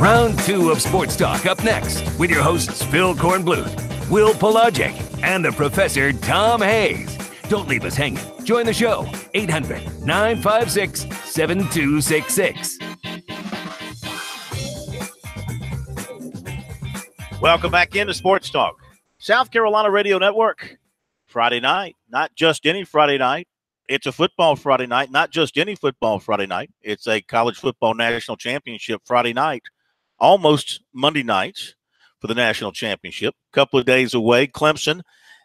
Round 2 of Sports Talk up next with your hosts Phil Kornblut, Will Pelagic, and the Professor Tom Hayes. Don't leave us hanging. Join the show, 800-956-7266. Welcome back into Sports Talk, South Carolina Radio Network. Friday night, not just any Friday night. It's a football Friday night, not just any football Friday night. It's a college football national championship Friday night, almost Monday nights for the national championship. A couple of days away. Clemson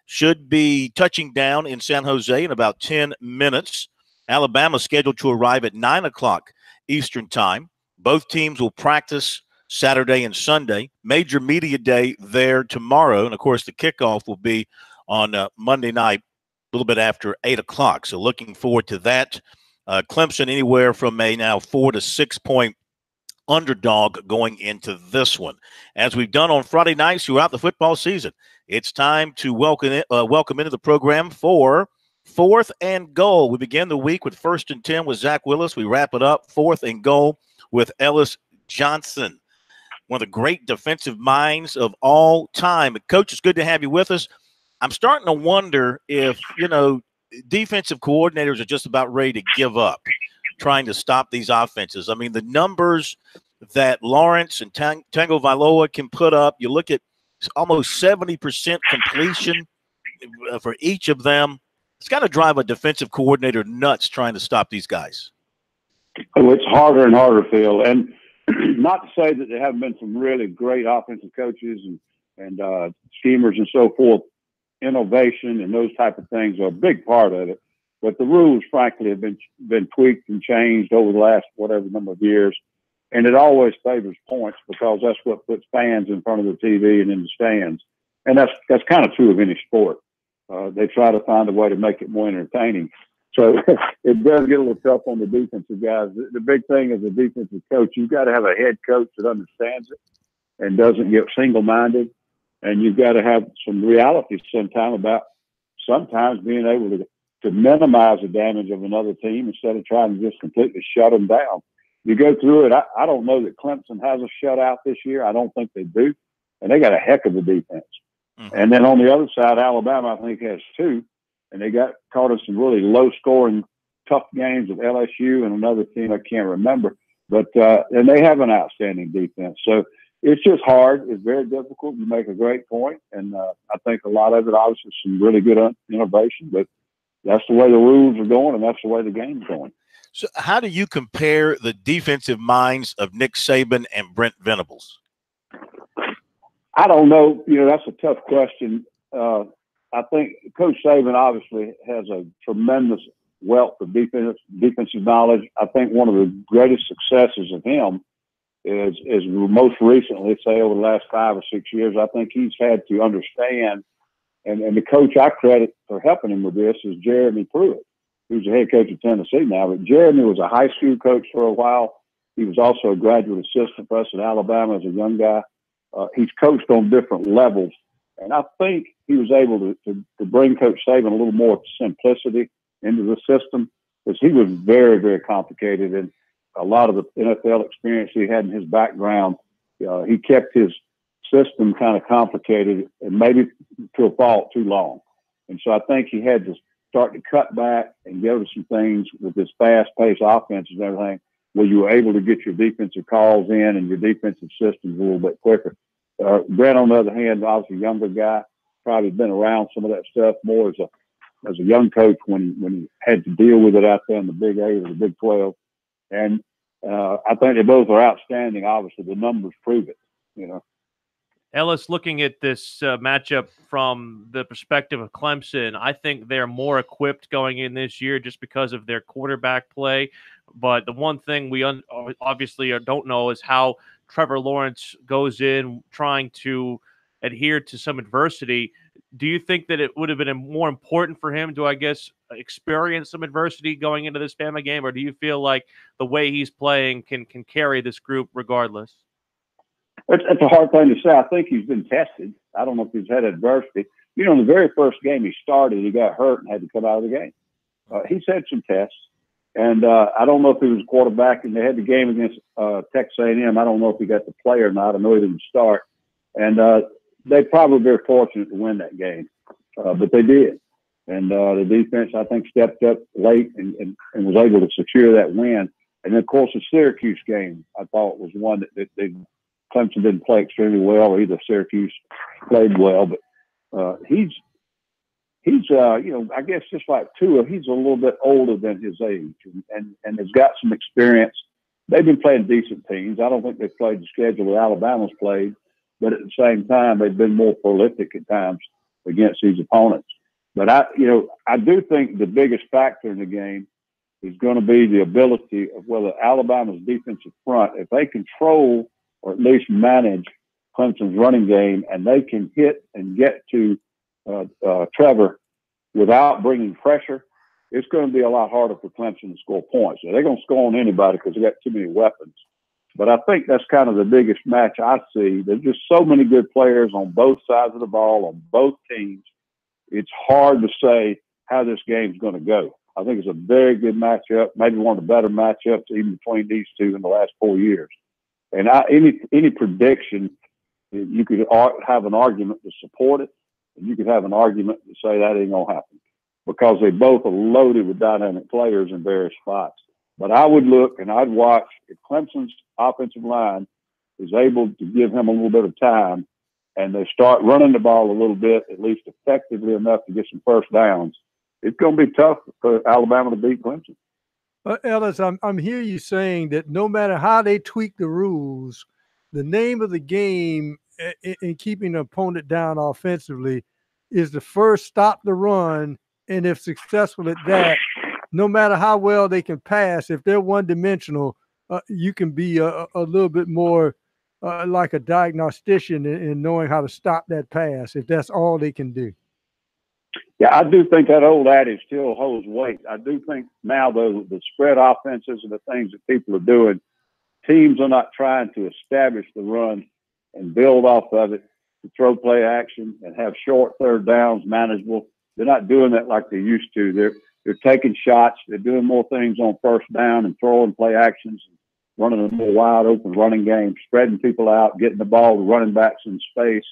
should be touching down in San Jose in about 10 minutes. Alabama scheduled to arrive at 9 o'clock Eastern time. Both teams will practice Saturday and Sunday. Major media day there tomorrow. And, of course, the kickoff will be on Monday night, a little bit after 8 o'clock. So looking forward to that. Clemson anywhere from a now 4 to 6 point underdog going into this one. As we've done on Friday nights throughout the football season, it's time to welcome into the program for Fourth and Goal. We begin the week with 1st and 10 with Zach Willis. We wrap it up 4th and Goal with Ellis Johnson, one of the great defensive minds of all time. Coach, it's good to have you with us. I'm starting to wonder if, defensive coordinators are just about ready to give up trying to stop these offenses. I mean, the numbers that Lawrence and Tango Vailoa can put up, you look at almost 70% completion for each of them. It's got to drive a defensive coordinator nuts trying to stop these guys. Oh, it's harder and harder, Phil. And not to say that there haven't been some really great offensive coaches and schemers and so forth. Innovation and those type of things are a big part of it. But the rules, frankly, have been tweaked and changed over the last whatever number of years. And it always favors points because that's what puts fans in front of the TV and in the stands. And that's kind of true of any sport. They try to find a way to make it more entertaining. So it does get a little tough on the defensive guys. The big thing as a defensive coach, you've got to have a head coach that understands it and doesn't get single-minded. And you've got to have some reality sometimes being able to minimize the damage of another team instead of trying to just completely shut them down. You go through it. I don't know that Clemson has a shutout this year. I don't think they do. And they got a heck of a defense. Mm-hmm. And then on the other side, Alabama, I think, has 2. And they got caught in some really low-scoring, tough games with LSU and another team I can't remember. But and they have an outstanding defense. So it's just hard. It's very difficult. You make a great point. And I think a lot of it, obviously, is some really good innovation. But that's the way the rules are going, and that's the way the game's going. So how do you compare the defensive minds of Nick Saban and Brent Venables? I don't know. That's a tough question. I think Coach Saban obviously has a tremendous wealth of defensive knowledge. I think one of the greatest successes of him is most recently, say over the last 5 or 6 years, I think he's had to understand, and the coach I credit for helping him with this is Jeremy Pruitt, who's the head coach of Tennessee now. But Jeremy was a high school coach for a while. He was also a graduate assistant for us at Alabama as a young guy. He's coached on different levels. And I think he was able to bring Coach Saban a little more simplicity into the system because he was very, very complicated. And a lot of the NFL experience he had in his background, he kept his system kind of complicated and maybe to a fault too long. And so I think he had to start to cut back and go to some things with this fast-paced offense and everything where you were able to get your defensive calls in and your defensive systems a little bit quicker. Brent, on the other hand, obviously a younger guy, probably been around some of that stuff more as a young coach when he had to deal with it out there in the Big 8 or the Big 12. And I think they both are outstanding. Obviously, the numbers prove it, Ellis, looking at this matchup from the perspective of Clemson, I think they're more equipped going in this year just because of their quarterback play. But the one thing we obviously don't know is how Trevor Lawrence goes in trying to adhere to some adversity. Do you think that it would have been more important for him to, experience some adversity going into this Bama game, or do you feel like the way he's playing can carry this group regardless? It's a hard thing to say. I think he's been tested. I don't know if he's had adversity. In the very first game he started, he got hurt and had to come out of the game. He's had some tests, And I don't know if he was a quarterback, and they had the game against Texas A&M. I don't know if he got to play or not. I know he didn't start. And they probably were fortunate to win that game, but they did. And the defense, I think, stepped up late and was able to secure that win. And then, of course, the Syracuse game, I thought was one that Clemson didn't play extremely well, or either Syracuse played well. But he's I guess just like Tua, he's a little bit older than his age and has got some experience. They've been playing decent teams. I don't think they've played the schedule that Alabama's played, but at the same time, they've been more prolific at times against these opponents. But I do think the biggest factor in the game is going to be the ability of whether Alabama's defensive front, if they control or at least manage Clemson's running game, and they can hit and get to Trevor without bringing pressure, it's going to be a lot harder for Clemson to score points. So they're going to score on anybody because they got too many weapons. But I think that's kind of the biggest match I see. There's just so many good players on both sides of the ball, on both teams. It's hard to say how this game's going to go. I think it's a very good matchup, maybe one of the better matchups even between these two in the last 4 years. And any prediction, you could have an argument to support it, and you could have an argument to say that ain't going to happen because they both are loaded with dynamic players in various spots. But I would look and I'd watch if Clemson's offensive line is able to give him a little bit of time and they start running the ball a little bit, at least effectively enough to get some first downs, it's going to be tough for Alabama to beat Clemson. Ellis, I'm hearing you saying that no matter how they tweak the rules, the name of the game in keeping the opponent down offensively is to first stop the run, and if successful at that, no matter how well they can pass, if they're one-dimensional, you can be a little bit more like a diagnostician in knowing how to stop that pass if that's all they can do. Yeah, I do think that old adage still holds weight. I do think now, though, the spread offenses and the things that people are doing, teams are not trying to establish the run and build off of it to throw play action and have short third downs manageable. They're not doing that like they used to. They're taking shots. They're doing more things on first down and throwing play actions, running a more wide open running game, spreading people out, getting the ball to running backs in space.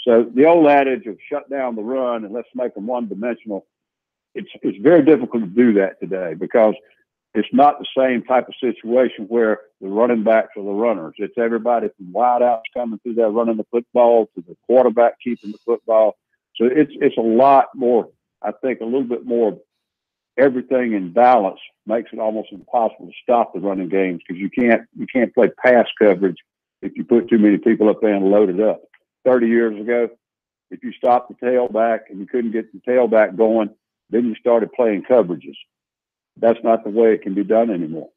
So the old adage of shut down the run and let's make them one-dimensional, it's very difficult to do that today because it's not the same type of situation where the running backs are the runners. It's everybody from wideouts coming through there running the football to the quarterback keeping the football. So it's a lot more, I think, a little bit more everything in balance makes it almost impossible to stop the running games because you can't play pass coverage if you put too many people up there and load it up. 30 years ago, if you stopped the tailback and you couldn't get the tailback going, then you started playing coverages. That's not the way it can be done anymore.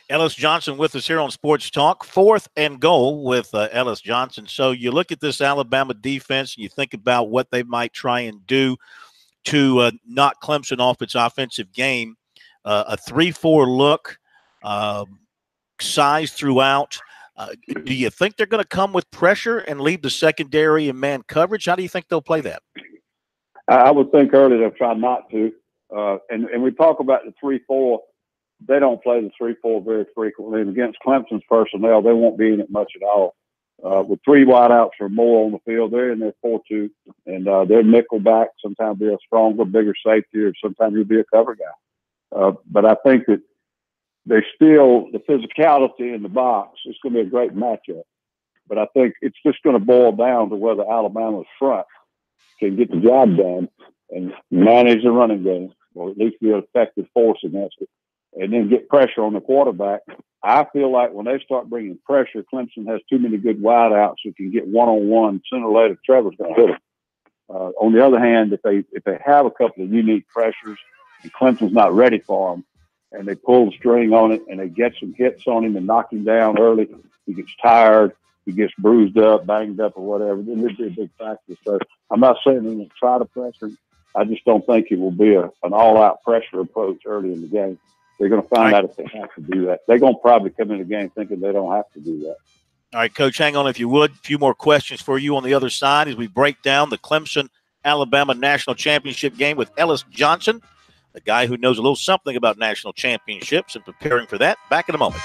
Ellis Johnson with us here on Sports Talk. 4th and goal with Ellis Johnson. So you look at this Alabama defense and you think about what they might try and do to knock Clemson off its offensive game. A 3-4 look, size throughout. Do you think they're going to come with pressure and leave the secondary in man coverage? How do you think they'll play that? I would think early they'll try not to. And we talk about the 3-4. They don't play the 3-4 very frequently. And against Clemson's personnel, they won't be in it much at all. With 3 wideouts or more on the field, they're in their 4-2. And they're nickel back. Sometimes be a stronger, bigger safety, or sometimes he'll be a cover guy. But I think that they still, the physicality in the box, it's going to be a great matchup. But I think it's just going to boil down to whether Alabama's front can get the job done and manage the running game, or at least be an effective force against it, and then get pressure on the quarterback. I feel like when they start bringing pressure, Clemson has too many good wideouts who can get one-on-one. Sooner or later, Trevor's going to hit them. On the other hand, if they have a couple of unique pressures and Clemson's not ready for them, and they pull the string on it and they get some hits on him and knock him down early, he gets tired, he gets bruised up, banged up, or whatever, then it'd be a big factor. So I'm not saying they're going to try to pressure. I just don't think it will be an all-out pressure approach early in the game. They're going to find out if they have to do that. They're going to probably come in the game thinking they don't have to do that. All right, Coach, hang on if you would. A few more questions for you on the other side as we break down the Clemson-Alabama National Championship game with Ellis Johnson. a guy who knows a little something about national championships and preparing for that. Back in a moment.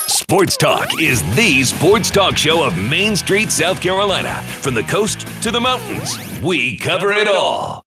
Sports Talk is the sports talk show of Main Street, South Carolina. From the coast to the mountains, we cover it all.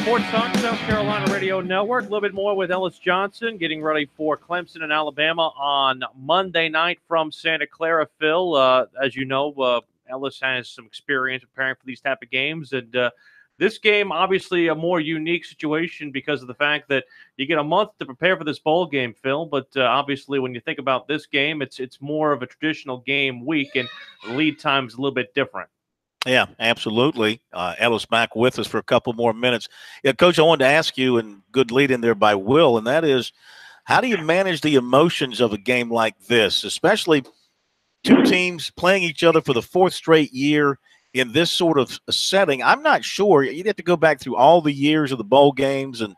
Sports Talk, South Carolina Radio Network. A little bit more with Ellis Johnson, getting ready for Clemson and Alabama on Monday night from Santa Clara. Phil, as you know, Ellis has some experience preparing for these type of games, and this game, obviously, a more unique situation because of the fact that you get a month to prepare for this bowl game, Phil. But obviously, when you think about this game, it's more of a traditional game week, and the lead time is a little bit different. Yeah, absolutely. Ellis back with us for a couple more minutes. Yeah, Coach, I wanted to ask you, and good lead in there by Will, and that is, how do you manage the emotions of a game like this, especially two teams playing each other for the fourth straight year in this sort of setting, I'm not sure. You'd have to go back through all the years of the bowl games and,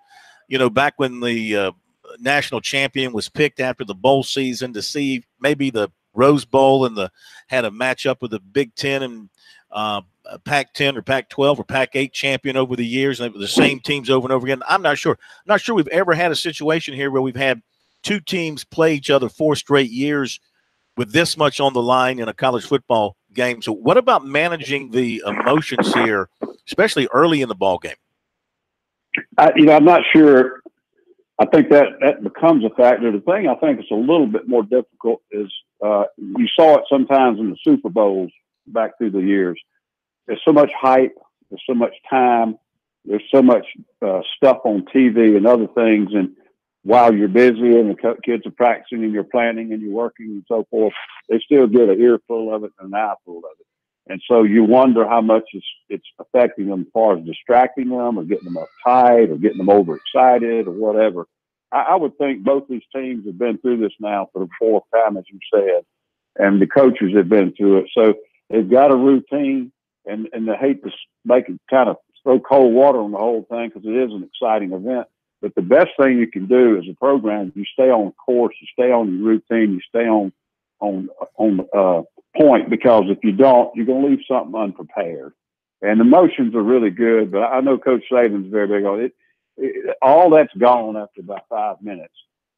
back when the national champion was picked after the bowl season to see maybe the Rose Bowl and had a matchup with the Big Ten and Pac-10 or Pac-12 or Pac-8 champion over the years, and the same teams over and over again. I'm not sure. I'm not sure we've ever had a situation here where we've had two teams play each other 4 straight years with this much on the line in a college football game. So what about managing the emotions here, especially early in the ball game? I'm not sure. I think that becomes a factor. The thing I think is a little bit more difficult is you saw it sometimes in the Super Bowls back through the years. There's so much hype. There's so much time. There's so much stuff on TV and other things. And while you're busy and the kids are practicing and you're planning and you're working and so forth, they still get an earful of it and an eyeful of it. And so you wonder how much it's affecting them as far as distracting them or getting them uptight or getting them overexcited or whatever. I would think both these teams have been through this now for the 4th time, as you said, and the coaches have been through it. So they've got a routine, and they hate to make it kind of throw cold water on the whole thing because it is an exciting event. But the best thing you can do as a program, you stay on course, you stay on your routine, you stay on point, because if you don't, you're going to leave something unprepared. And emotions are really good, but I know Coach Saban's very big on it. All that's gone after about 5 minutes.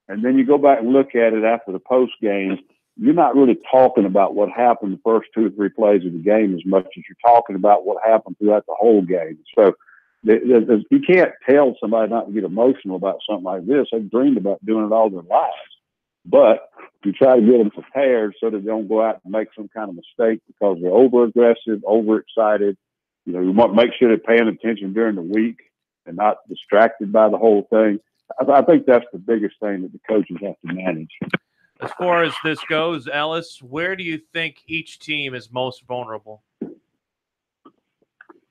And then you go back and look at it after the post game, you're not really talking about what happened the first 2 or 3 plays of the game as much as you're talking about what happened throughout the whole game. So you can't tell somebody not to get emotional about something like this. They've dreamed about doing it all their lives. But you try to get them prepared so that they don't go out and make some kind of mistake because they're over-aggressive, over-excited. You want to make sure they're paying attention during the week and not distracted by the whole thing. I think that's the biggest thing that the coaches have to manage. As far as this goes, Ellis, where do you think each team is most vulnerable?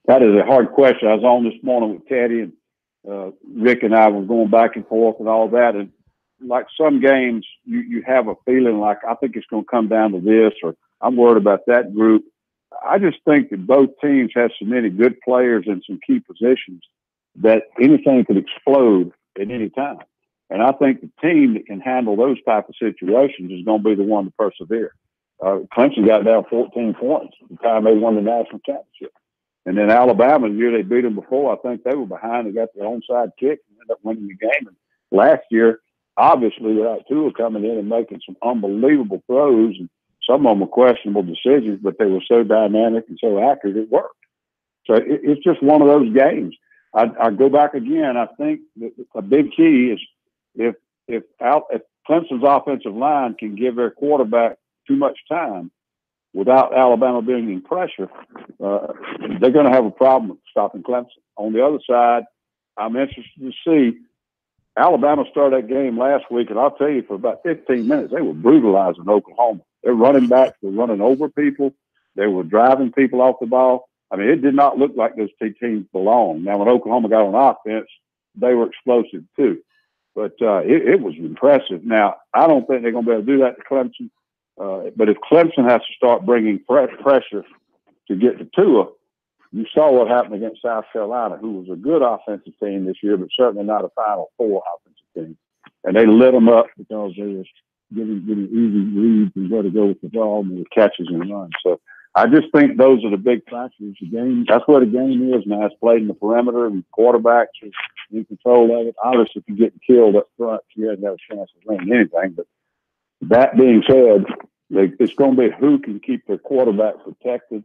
That is a hard question. I was on this morning with Teddy, and Rick and I were going back and forth and all that. And like some games, you have a feeling like, I think it's going to come down to this, or I'm worried about that group. I just think that both teams have so many good players in some key positions that anything could explode at any time. And I think the team that can handle those type of situations is going to be the one to persevere. Clemson got down 14 points the time they won the national championship. And then Alabama, the year they beat them before, I think they were behind. They got the onside kick and ended up winning the game. And last year, obviously, without Tua coming in and making some unbelievable throws, and some of them were questionable decisions, but they were so dynamic and so accurate, it worked. So it's just one of those games. I go back again. I think that a big key is if Clemson's offensive line can give their quarterback too much time without Alabama being in pressure, they're going to have a problem stopping Clemson. On the other side, I'm interested to see. Alabama started that game last week, and I'll tell you, for about 15 minutes, they were brutalizing Oklahoma. They're running back, they're running over people, they were driving people off the ball. I mean, it did not look like those 2 teams belonged. Now, when Oklahoma got on offense, they were explosive too. But it was impressive. Now, I don't think they're going to be able to do that to Clemson. But if Clemson has to start bringing pressure to get to Tua, you saw what happened against South Carolina, who was a good offensive team this year, but certainly not a Final Four offensive team. And they lit them up because they were getting easy reads and where to go with the ball and the catches and runs. So I just think those are the big factors. The game, that's what the game is now. It's played in the perimeter, and quarterbacks are in control of it. Obviously, if you're getting killed up front, you haven't got a chance of winning anything. But that being said, it's going to be who can keep their quarterback protected,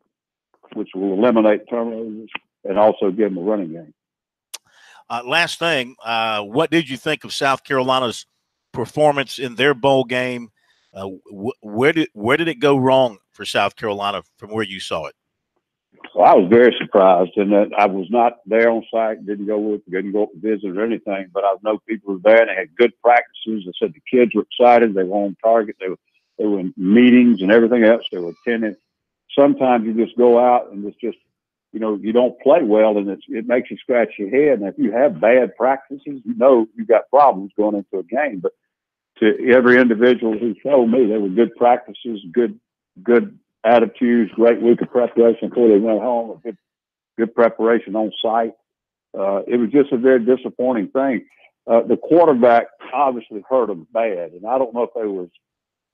which will eliminate turnovers and also give them a running game. Last thing, what did you think of South Carolina's performance in their bowl game? Where did it go wrong for South Carolina from where you saw it? Well, I was very surprised, and I was not there on site, didn't go up to visit or anything, but I know people were there, and they had good practices. They said the kids were excited. They were on target. They were in meetings and everything else. They were attending. Sometimes you just go out and it's just, you don't play well, and it makes you scratch your head. And if you have bad practices, you've got problems going into a game. But to every individual who told me, they were good practices, good attitudes, great week of preparation before they went home, good preparation on site. It was just a very disappointing thing. The quarterback obviously hurt him bad, and I don't know if they was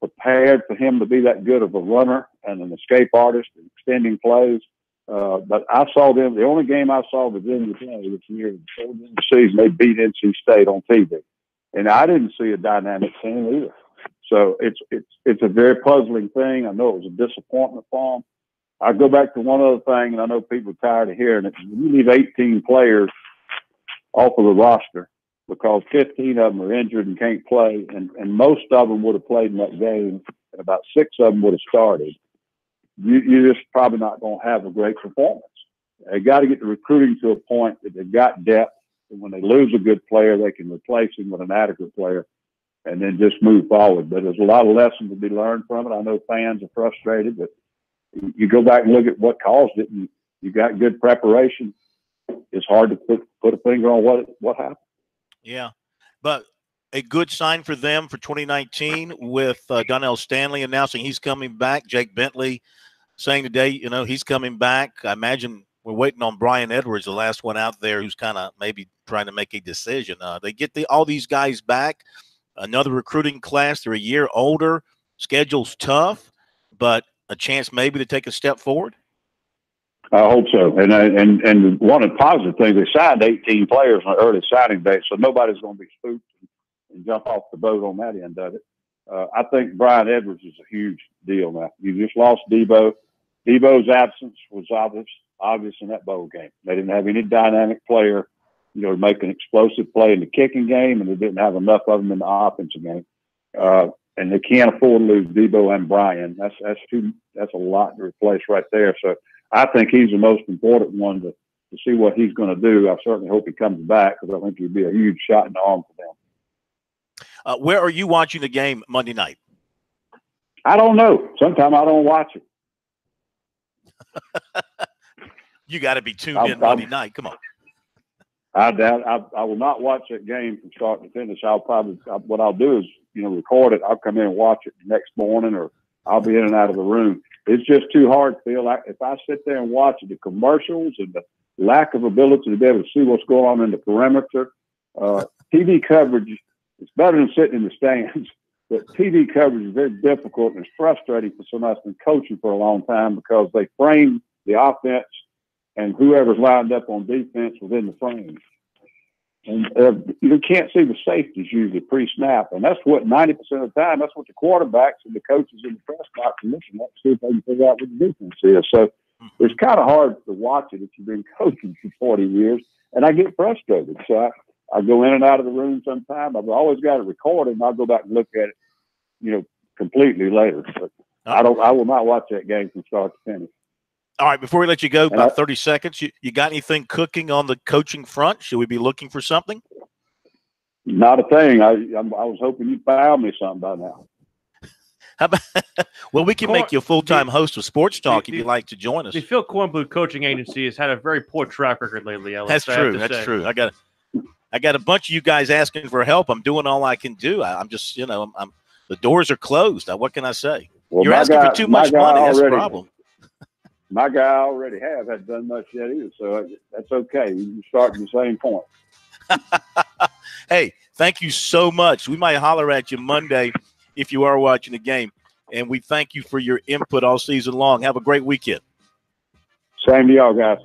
prepared for him to be that good of a runner and an escape artist and extending plays. But I saw them. The only game I saw Virginia play this year, before the end of the season, they beat NC State on TV, and I didn't see a dynamic team either. So it's a very puzzling thing. I know it was a disappointment for them. I go back to one other thing, and I know people are tired of hearing it. You leave 18 players off of the roster because 15 of them are injured and can't play, and most of them would have played in that game, and about 6 of them would have started. You're just probably not going to have a great performance. They got to get the recruiting to a point that they've got depth, and when they lose a good player, they can replace him with an adequate player and then just move forward. But there's a lot of lessons to be learned from it. I know fans are frustrated, but you go back and look at what caused it, and you got good preparation. It's hard to put a finger on what happened. Yeah, but a good sign for them for 2019 with Donnell Stanley announcing he's coming back. Jake Bentley saying today, he's coming back. I imagine we're waiting on Brian Edwards, the last one out there, who's kind of maybe trying to make a decision. They get all these guys back. Another recruiting class. They're a year older. Schedule's tough, but a chance maybe to take a step forward. I hope so. And one of the positive things, they signed 18 players on the early signing date, so nobody's going to be spooked and jump off the boat on that end of it. I think Brian Edwards is a huge deal now. You just lost Debo. Debo's absence was obvious in that bowl game. They didn't have any dynamic player, to make an explosive play in the kicking game, and they didn't have enough of them in the offensive game. And they can't afford to lose Debo and Brian. That's a lot to replace right there. So I think he's the most important one to see what he's going to do. I certainly hope he comes back because I think he'd be a huge shot in the arm for them. Where are you watching the game Monday night? I don't know. Sometimes I don't watch it. You got to be tuned in Monday night. Come on. I will not watch that game from start to finish. What I'll do is, record it. I'll come in and watch it the next morning, or I'll be in and out of the room. It's just too hard to feel like if I sit there and watch the commercials and the lack of ability to be able to see what's going on in the perimeter. TV coverage is better than sitting in the stands, but TV coverage is very difficult and it's frustrating for somebody that's been coaching for a long time because they frame the offense and whoever's lined up on defense within the frame. And you can't see the safeties usually pre-snap. And that's what 90% of the time, that's what the quarterbacks and the coaches in the press box are looking at to see if they can figure out what the defense is. So it's kind of hard to watch it if you've been coaching for 40 years. And I get frustrated. So I go in and out of the room sometime. I've always got it recorded, and I'll go back and look at it, completely later. But I will not watch that game from start to finish. All right, before we let you go, about 30 seconds, you got anything cooking on the coaching front? Should we be looking for something? Not a thing. I was hoping you'd found me something by now. How about, well, we can make you a full-time host of Sports Talk if you'd like to join us. The Phil Kornbluth coaching agency has had a very poor track record lately, Ellis. That's true. That's true. I got a bunch of you guys asking for help. I'm doing all I can do. I'm just, I'm the doors are closed. What can I say? Well, you're asking for too much money. That's the problem. My guy already hasn't done much yet either, so that's okay. You start at the same point. Hey, thank you so much. We might holler at you Monday if you are watching the game, and we thank you for your input all season long. Have a great weekend. Same to y'all, guys.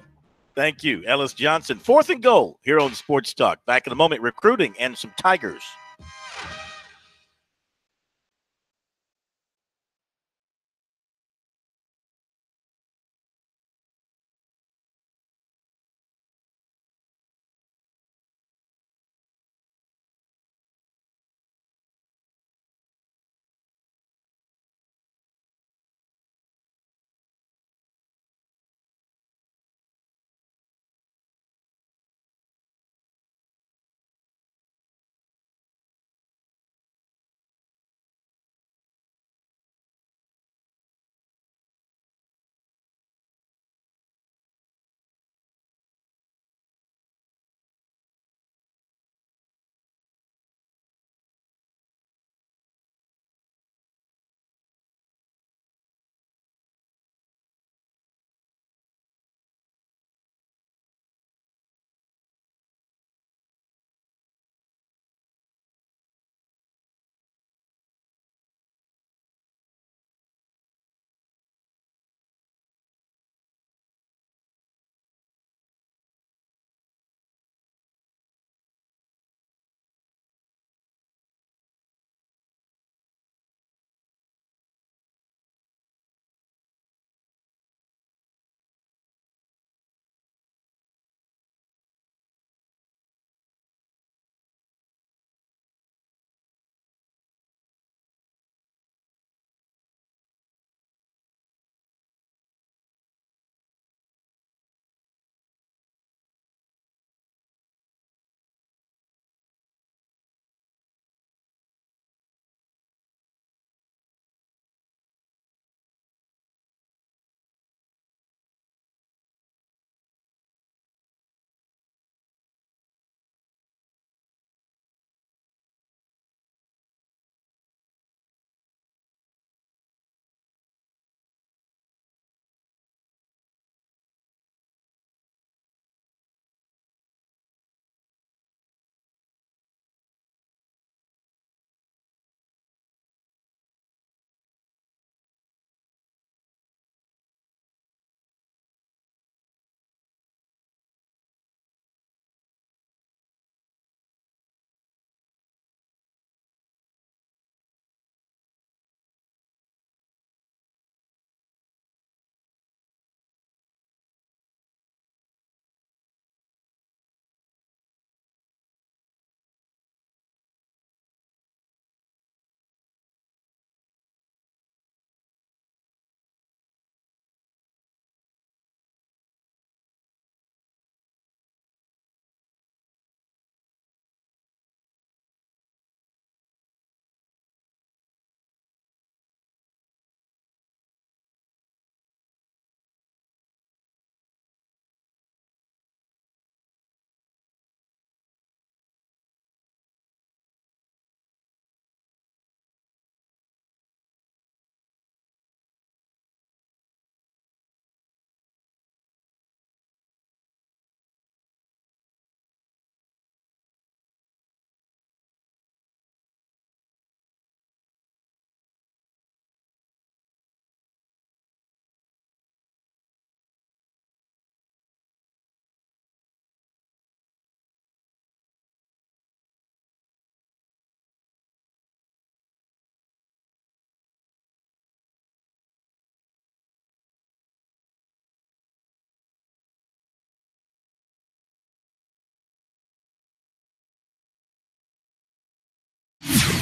Thank you. Ellis Johnson, 4th and goal here on Sports Talk. Back in a moment, recruiting and some Tigers.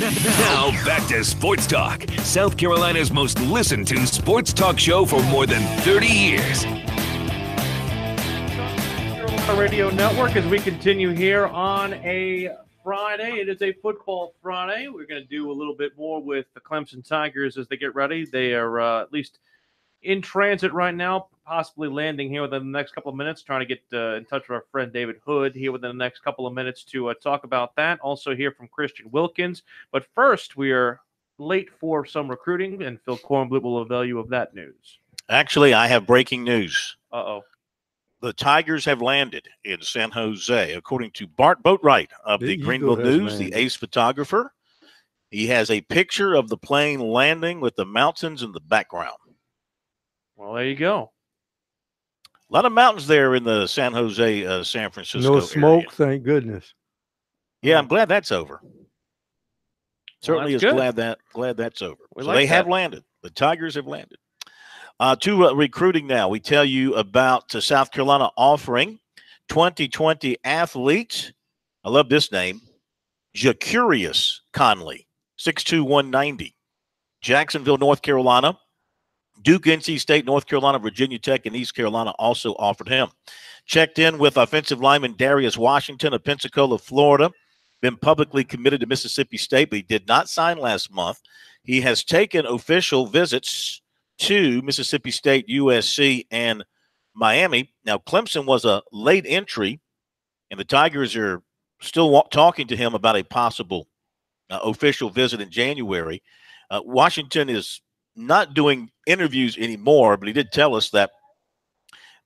Now back to Sports Talk, South Carolina's most listened to sports talk show for more than 30 years. Carolina Radio Network, as we continue here on a Friday. It is a football Friday. We're going to do a little bit more with the Clemson Tigers as they get ready. They are at least in transit right now, possibly landing here within the next couple of minutes, trying to get in touch with our friend David Hood here within the next couple of minutes to talk about that. Also hear from Christian Wilkins. But first, we are late for some recruiting, and Phil Kornblut will avail you of that news. Actually, I have breaking news. Uh-oh. The Tigers have landed in San Jose, according to Bart Boatwright of the Greenville News, the ace photographer. He has a picture of the plane landing with the mountains in the background. Well, there you go. A lot of mountains there in the San Jose, San Francisco No smoke, area. thank goodness. Yeah, I'm glad that's over. Certainly that's is good. glad that's over. We So like they have that. landed. The Tigers have landed. To recruiting now, we tell you about South Carolina offering 2020 athletes. I love this name, Jacurious Conley, 6'2", 190. Jacksonville, North Carolina. Duke, NC State, North Carolina, Virginia Tech, and East Carolina also offered him. Checked in with offensive lineman Darius Washington of Pensacola, Florida. Been publicly committed to Mississippi State, but he did not sign last month. He has taken official visits to Mississippi State, USC, and Miami. Now, Clemson was a late entry, and the Tigers are still talking to him about a possible official visit in January. Washington is not doing interviews anymore, but he did tell us that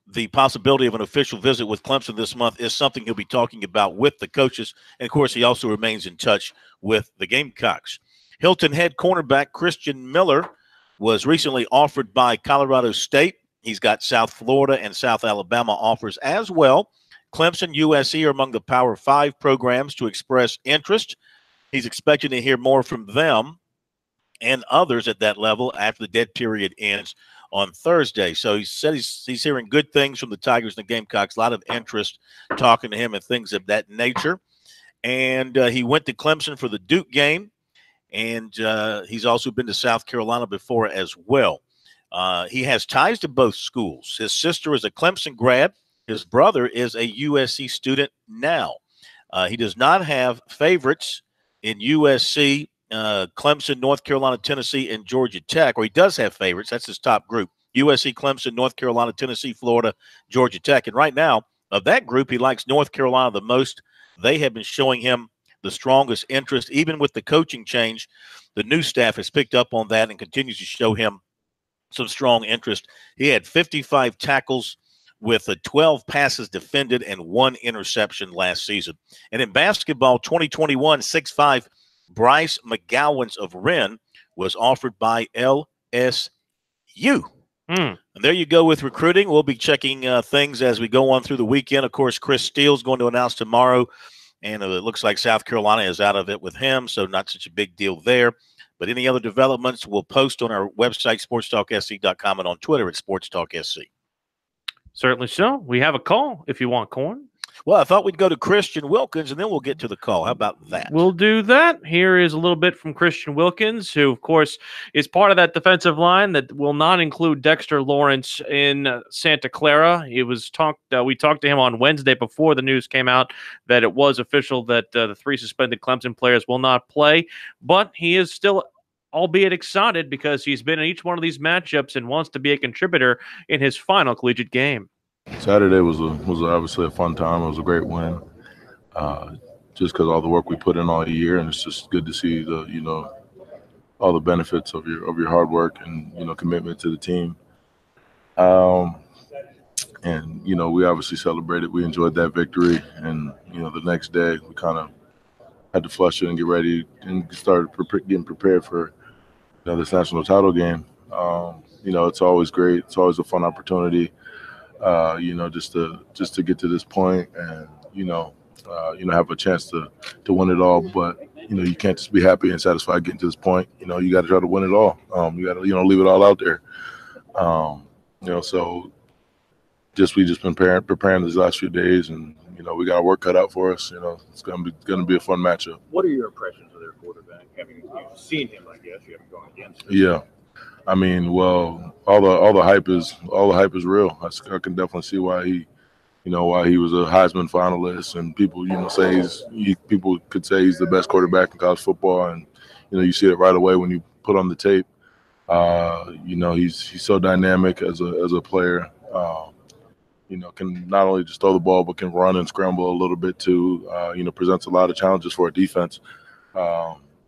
the possibility of an official visit with Clemson this month is something he'll be talking about with the coaches. And, of course, he also remains in touch with the Gamecocks. Hilton head cornerback Christian Miller was recently offered by Colorado State. He's got South Florida and South Alabama offers as well. Clemson, USC are among the Power 5 programs to express interest. He's expecting to hear more from them and others at that level after the dead period ends on Thursday. So he said he's hearing good things from the Tigers and the Gamecocks, a lot of interest talking to him and things of that nature. And he went to Clemson for the Duke game, and he's also been to South Carolina before as well. He has ties to both schools. His sister is a Clemson grad. His brother is a USC student now. He does not have favorites in USC, Clemson, North Carolina, Tennessee, and Georgia Tech, or he does have favorites. That's his top group. USC, Clemson, North Carolina, Tennessee, Florida, Georgia Tech. And right now, of that group, he likes North Carolina the most. They have been showing him the strongest interest. Even with the coaching change, the new staff has picked up on that and continues to show him some strong interest. He had 55 tackles with 12 passes defended and 1 interception last season. And in basketball, 2021, 6'5", Bryce McGowans of Wren was offered by LSU. And there you go with recruiting. We'll be checking things as we go on through the weekend. Of course, Chris Steele's going to announce tomorrow, and it looks like South Carolina is out of it with him, so not such a big deal there. But any other developments, we'll post on our website, SportsTalkSC.com, and on Twitter at SportsTalkSC. Certainly so. We have a call if you want, Corn. Well, I thought we'd go to Christian Wilkins, and then we'll get to the call. How about that? We'll do that. Here is a little bit from Christian Wilkins, who, of course, is part of that defensive line that will not include Dexter Lawrence in Santa Clara. It was we talked to him on Wednesday before the news came out that it was official that the 3 suspended Clemson players will not play, but he is still, albeit excited, because he's been in each one of these matchups and wants to be a contributor in his final collegiate game. Saturday was obviously a fun time. It was a great win, just because all the work we put in all year, and it's just good to see all the benefits of your hard work and commitment to the team. And we obviously celebrated. We enjoyed that victory, and the next day we kind of had to flush it and get ready and start getting prepared for this national title game. It's always great. It's always a fun opportunity. Just to get to this point and, have a chance to win it all. But, you can't just be happy and satisfied getting to this point. You got to try to win it all. You got to, leave it all out there. So we just been preparing these last few days and, we got our work cut out for us. It's gonna be a fun matchup. What are your impressions of their quarterback? Having you've seen him, I guess you haven't gone against him. Yeah, I mean, well, all the hype is real. I can definitely see why he was a Heisman finalist, and people say people could say he's the best quarterback in college football, and you see it right away when you put on the tape. He's so dynamic as a player. Can not only just throw the ball, but can run and scramble a little bit too. Presents a lot of challenges for a defense.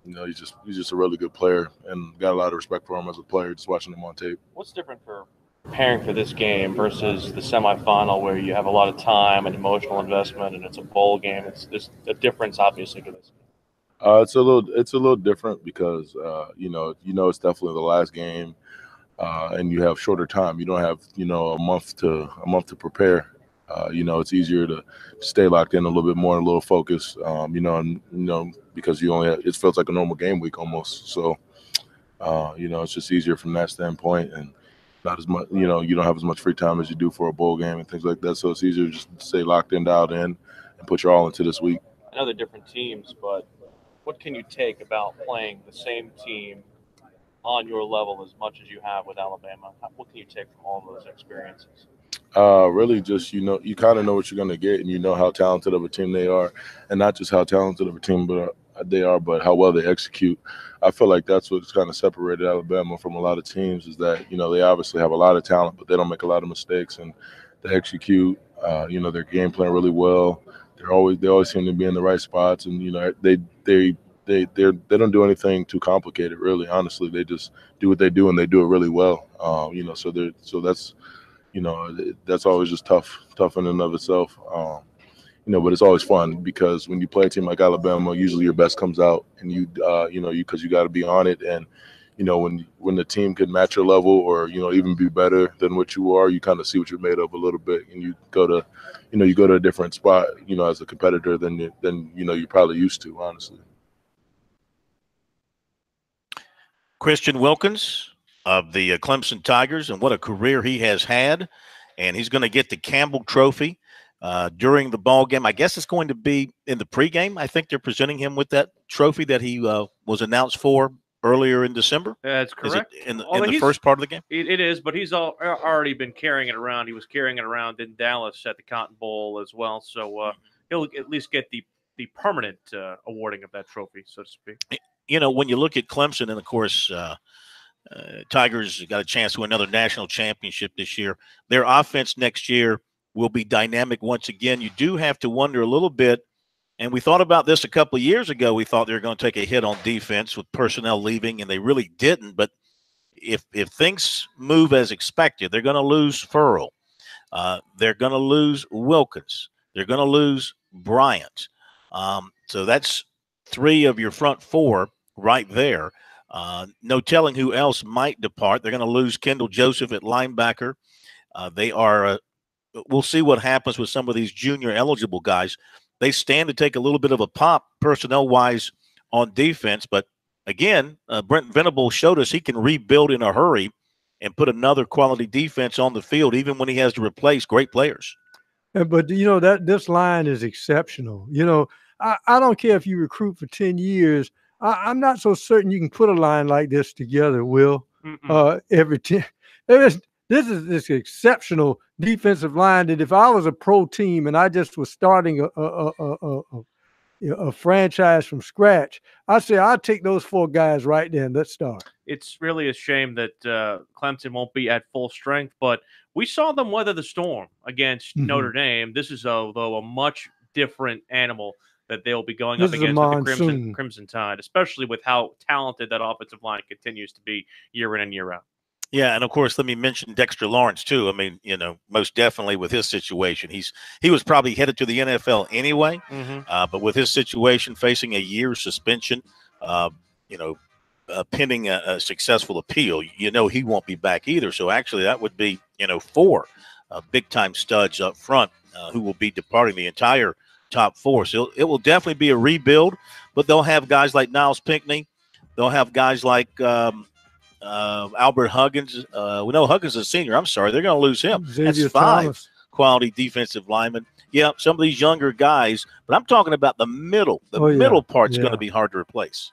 He's just a really good player, and got a lot of respect for him as a player, just watching him on tape. What's different for preparing for this game versus the semifinal, where you have a lot of time and emotional investment, and it's a bowl game? There's a difference, obviously, to this. It's a little different because it's definitely the last game, and you have shorter time. You don't have a month to prepare. It's easier to stay locked in a little bit more, a little focused. Because it feels like a normal game week almost. So it's just easier from that standpoint, and not as much. You don't have as much free time as you do for a bowl game and things like that. So it's easier just to stay locked in, dialed in, and put your all into this week. I know they're different teams, but what can you take about playing the same team on your level as much as you have with Alabama? What can you take from all those experiences? Really just, you kind of know what you're going to get, and how talented of a team they are, and not just how talented of a team they are, but how well they execute. I feel like that's what's kind of separated Alabama from a lot of teams, is that, they obviously have a lot of talent, but they don't make a lot of mistakes, and they execute, their game plan really well. They always seem to be in the right spots, and, they don't do anything too complicated, really. Honestly, they just do what they do, and they do it really well. So that's, that's always just tough in and of itself. But it's always fun because when you play a team like Alabama, usually your best comes out, and because you got to be on it. And, when the team can match your level or, even be better than what you are, you kind of see what you're made of a little bit, and you go to a different spot, as a competitor than you're probably used to, honestly. Christian Wilkins of the Clemson Tigers, and what a career he has had. And he's going to get the Campbell Trophy during the ball game. I guess it's going to be in the pregame. I think they're presenting him with that trophy that he was announced for earlier in December. That's correct. Is it in the first part of the game? It is, but he's already been carrying it around. He was carrying it around in Dallas at the Cotton Bowl as well. So he'll at least get the permanent awarding of that trophy, so to speak. When you look at Clemson, and of course, Tigers got a chance to win another national championship this year. Their offense next year will be dynamic once again. You do have to wonder a little bit, and we thought about this a couple of years ago. We thought they were going to take a hit on defense with personnel leaving, and they really didn't. But if things move as expected, they're going to lose Furl. They're going to lose Wilkins. They're going to lose Bryant. So that's three of your front four right there. No telling who else might depart. They're going to lose Kendall Joseph at linebacker. We'll see what happens with some of these junior eligible guys. They stand to take a little bit of a pop personnel-wise on defense. But, again, Brent Venables showed us he can rebuild in a hurry and put another quality defense on the field, even when he has to replace great players. But, that this line is exceptional. I don't care if you recruit for 10 years. I'm not so certain you can put a line like this together, Will. Every 10. This is this exceptional defensive line that if I was a pro team and I just was starting a franchise from scratch, I'd say I'd take those four guys right there and let's start. It's really a shame that Clemson won't be at full strength, but we saw them weather the storm against Notre Dame. This is, though, a much different animal that they'll be going up against with the Crimson Tide, especially with how talented that offensive line continues to be year in and year out. Yeah, and of course, let me mention Dexter Lawrence too. I mean, most definitely with his situation, he was probably headed to the NFL anyway. But with his situation, facing a year's suspension, pending a successful appeal, he won't be back either. So actually, that would be four big-time studs up front who will be departing the entire top four. So it will definitely be a rebuild. But they'll have guys like Niles Pinckney. They'll have guys like Albert Huggins. We know Huggins is a senior. I'm sorry. They're going to lose him. Xavier That's five. Thomas. quality defensive linemen. Yeah, some of these younger guys, but I'm talking about the middle. The middle part's going to be hard to replace.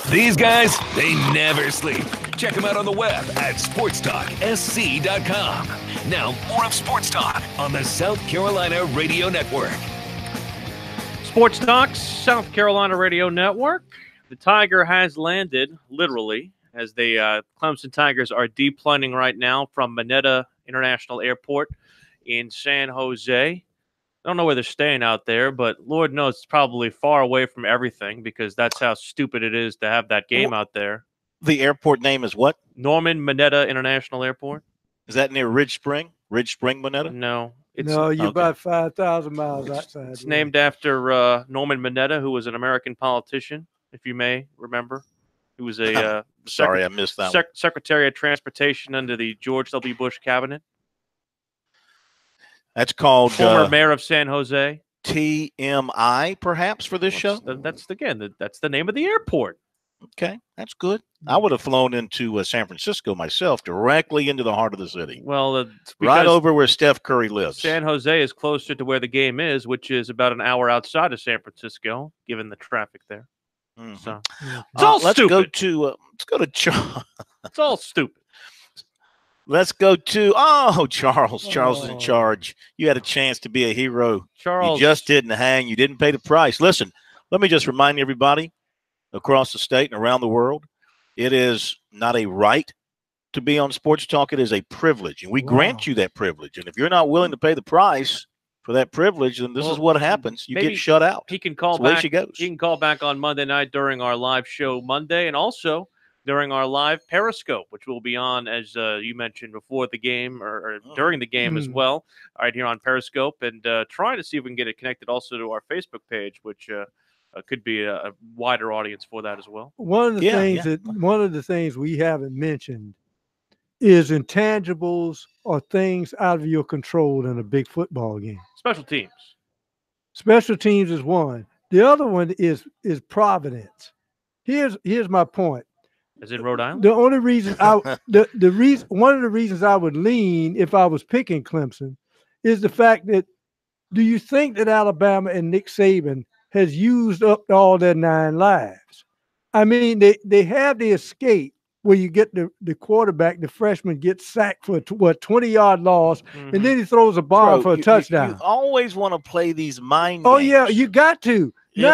These guys, they never sleep. Check them out on the web at SportsTalkSC.com. Now, more of Sports Talk on the South Carolina Radio Network. Sports Talk, South Carolina Radio Network. The Tiger has landed, literally, as the Clemson Tigers are deplaning right now from Mineta International Airport in San Jose. I don't know where they're staying out there, but Lord knows it's probably far away from everything because that's how stupid it is to have that game out there. The airport name is what? Norman Mineta International Airport. Is that near Ridge Spring? Ridge Spring, Mineta? No. You're about 5,000 miles outside. It's named after Norman Mineta, who was an American politician, if you may remember. He was a sorry, I missed that. Secretary of Transportation under the George W. Bush cabinet. That's called former mayor of San Jose. TMI, perhaps, for this show. That's the name of the airport. Okay, that's good. I would have flown into San Francisco myself, directly into the heart of the city. Well, right over where Steph Curry lives. San Jose is closer to where the game is, which is about an hour outside of San Francisco, given the traffic there. Mm-hmm. So it's all let's stupid. Let's go to Charles. It's all stupid. Let's go to Charles. Charles is in charge. You had a chance to be a hero. Charles, you just didn't hang. You didn't pay the price. Listen, let me just remind everybody across the state and around the world, it is not a right to be on Sports Talk. It is a privilege, and we grant you that privilege. And if you're not willing to pay the price for that privilege, then this is what happens. You get shut out. He can call back. He can call back on Monday night during our live show Monday, and also during our live Periscope, which will be on, as you mentioned, before the game or during the game as well, right here on Periscope, and trying to see if we can get it connected also to our Facebook page, which could be a wider audience for that as well. One of the things we haven't mentioned is intangibles or things out of your control in a big football game. Special teams. Special teams is one. The other one is providence. Here's my point. As in Rhode Island? The only reason one of the reasons I would lean if I was picking Clemson is the fact that, do you think that Alabama and Nick Saban has used up all their 9 lives? I mean, they have the escape where you get the quarterback, the freshman gets sacked for 20-yard loss, and then he throws a bomb for a touchdown. You always want to play these mind games. Oh yeah, you got to. It's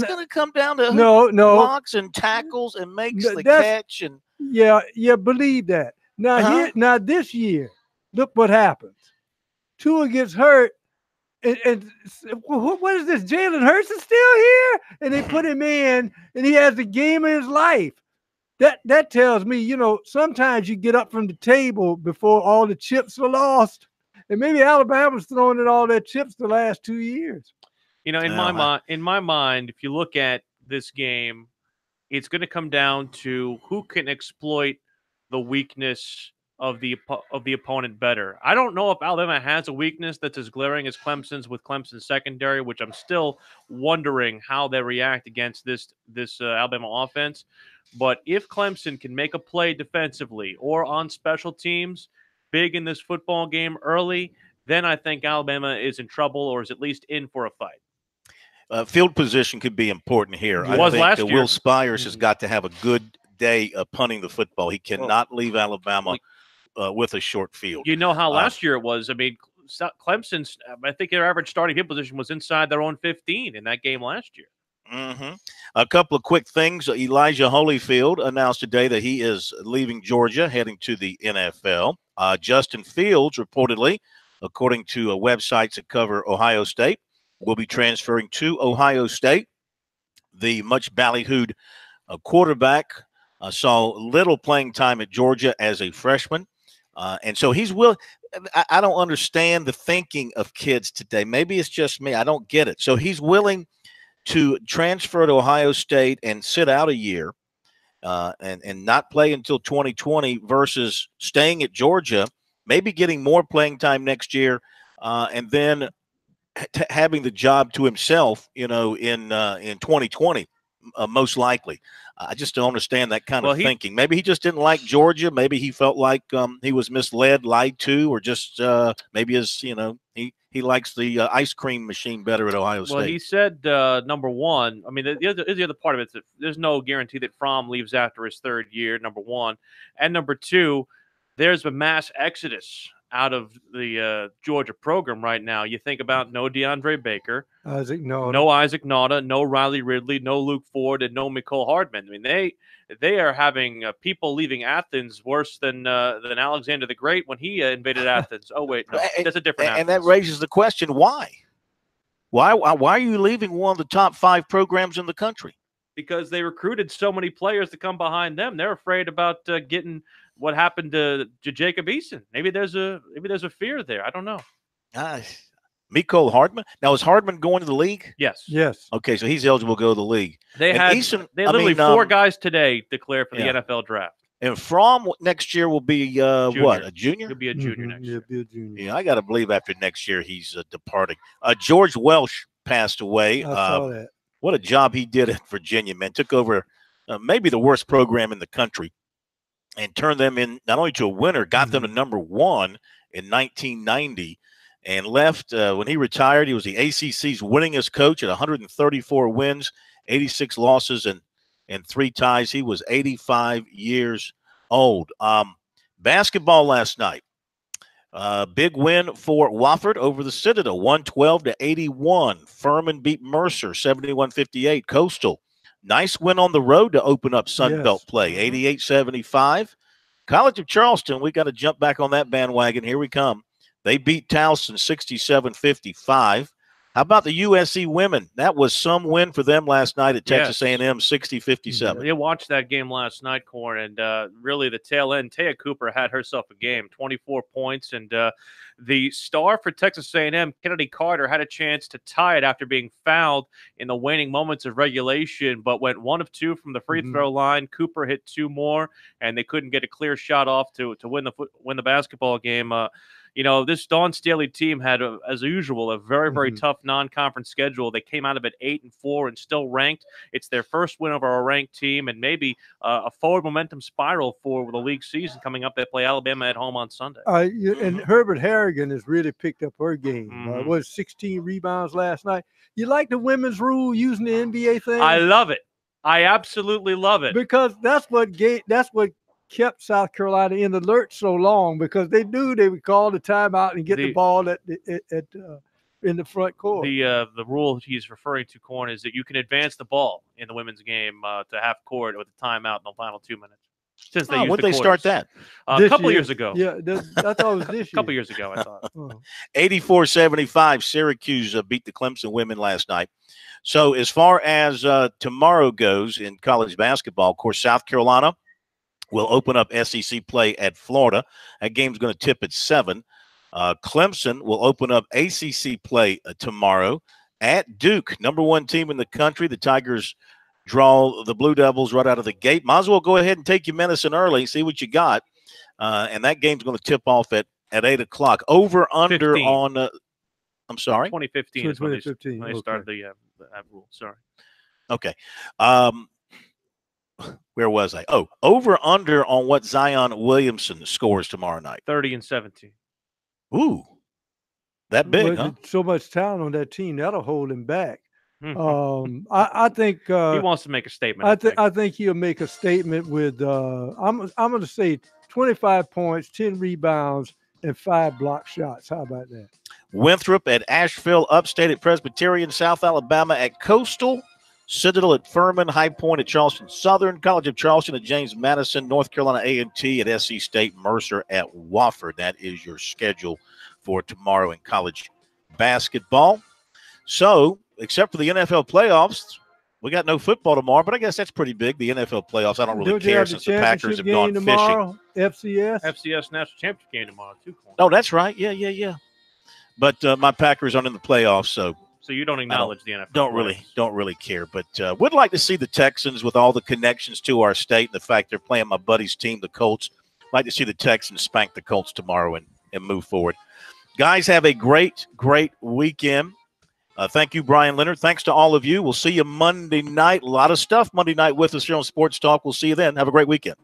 going to come down to who blocks and tackles and makes the catch. And believe that. Now this year, look what happens. Tua gets hurt, and what is this? Jalen Hurts is still here, and they put him in, and he has the game of his life. That tells me, sometimes you get up from the table before all the chips are lost, and maybe Alabama's throwing in all their chips the last 2 years. In my mind, if you look at this game, it's going to come down to who can exploit the weakness of the opponent better. I don't know if Alabama has a weakness that's as glaring as Clemson's with Clemson's secondary, which I'm still wondering how they react against this Alabama offense. But if Clemson can make a play defensively or on special teams big in this football game early, then I think Alabama is in trouble or is at least in for a fight. Field position could be important here. I think that Will Spires has got to have a good day punting the football. He cannot leave Alabama with a short field. You know how last year it was. I mean, Clemson's, I think their average starting field position was inside their own 15 in that game last year. A couple of quick things. Elijah Holyfield announced today that he is leaving Georgia, heading to the NFL. Justin Fields, reportedly, according to websites that cover Ohio State, will be transferring to Ohio State. The much ballyhooed quarterback saw little playing time at Georgia as a freshman. And so he's willing. I don't understand the thinking of kids today. Maybe it's just me. I don't get it. So he's willing to transfer to Ohio State and sit out a year and not play until 2020 versus staying at Georgia, maybe getting more playing time next year, and then having the job to himself, in 2020, most likely. I just don't understand that kind of thinking. Maybe he just didn't like Georgia. Maybe he felt like he was misled, lied to, or just maybe he likes the ice cream machine better at Ohio State. Well, he said, number one, I mean, the other part of it is that there's no guarantee that Fromm leaves after his 3rd year, number one. And number two, there's a mass exodus out of the Georgia program right now. You think about no DeAndre Baker, no Isaac Nauta, no Riley Ridley, no Luke Ford, and no Mecole Hardman. I mean, they are having people leaving Athens worse than Alexander the Great when he invaded Athens. Oh wait, no, that's a different. And that raises the question: why? Why are you leaving one of the top 5 programs in the country? Because they recruited so many players to come behind them. They're afraid about getting what happened to Jacob Eason. Maybe there's a fear there. I don't know. Mecole Hardman. Now, is Hardman going to the league? Yes. Okay, so he's eligible to go to the league. They literally 4 guys today declared for the NFL draft. And Fromm next year will be what, a junior? He'll be a junior next year. He'll be a junior. Yeah, I got to believe after next year he's departing. George Welsh passed away. I saw that. What a job he did at Virginia, man. Took over maybe the worst program in the country and turned them in not only to a winner, got them to number 1 in 1990, and left when he retired. He was the ACC's winningest coach at 134 wins, 86 losses, and 3 ties. He was 85 years old. Basketball last night. Big win for Wofford over the Citadel, 112-81. Furman beat Mercer, 71-58. Coastal, nice win on the road to open up Sun Belt play, 88-75. College of Charleston, we got to jump back on that bandwagon. Here we come. They beat Towson 67-55. How about the USC women? That was some win for them last night at Texas A&M, 60-57. You watched that game last night, Corn, and really the tail end, Taya Cooper had herself a game, 24 points, and the star for Texas A&M, Kennedy Carter, had a chance to tie it after being fouled in the waning moments of regulation, but went 1 of 2 from the free throw line. Cooper hit 2 more, and they couldn't get a clear shot off to win the basketball game. You know, this Dawn Staley team had, as usual, a very, very tough non-conference schedule. They came out of it 8-4 and still ranked. It's their first win over a ranked team, and maybe a forward momentum spiral for the league season coming up. They play Alabama at home on Sunday. And Herbert Harrigan has really picked up her game. Was 16 rebounds last night. You like the women's rule using the NBA thing? I love it. I absolutely love it because that's what kept South Carolina in the lurch so long, because they knew they would call the timeout and get the ball in the front court. The rule he's referring to, Corn, is that you can advance the ball in the women's game to half court with a timeout in the final 2 minutes. Since they when did they start that? A couple years ago. Yeah, I thought it was this year. A couple years ago, I thought. 84-75, Syracuse beat the Clemson women last night. So as far as tomorrow goes in college basketball, of course, South Carolina will open up SEC play at Florida. That game's going to tip at 7. Clemson will open up ACC play tomorrow at Duke, number 1 team in the country. The Tigers draw the Blue Devils right out of the gate. Might as well go ahead and take your medicine early, see what you got. And that game's going to tip off at 8 o'clock. Over under 15. On I'm sorry? 2015 is when they started that rule. Sorry. Okay. Where was I? Oh, over under on what Zion Williamson scores tomorrow night. 30 and 17. Ooh, that big, huh? So much talent on that team, that'll hold him back. I think he wants to make a statement. I think he'll make a statement with I'm going to say 25 points, 10 rebounds, and 5 block shots. How about that? Winthrop at Asheville, Upstate at Presbyterian, South Alabama at Coastal, Citadel at Furman, High Point at Charleston Southern, College of Charleston at James Madison, North Carolina A&T at SC State, Mercer at Wofford. That is your schedule for tomorrow in college basketball. So, except for the NFL playoffs, we got no football tomorrow, but I guess that's pretty big, the NFL playoffs. I don't really care since the Packers have gone tomorrow, fishing. FCS National Championship game tomorrow, too. Oh, that's right. Yeah. But my Packers aren't in the playoffs, so you don't acknowledge the NFL. Don't really care, but would like to see the Texans with all the connections to our state and the fact they're playing my buddy's team, the Colts. Like to see the Texans spank the Colts tomorrow and move forward. Guys, have a great weekend. Thank you, Brian Leonard. Thanks to all of you. We'll see you Monday night. A lot of stuff Monday night with us here on Sports Talk. We'll see you then. Have a great weekend.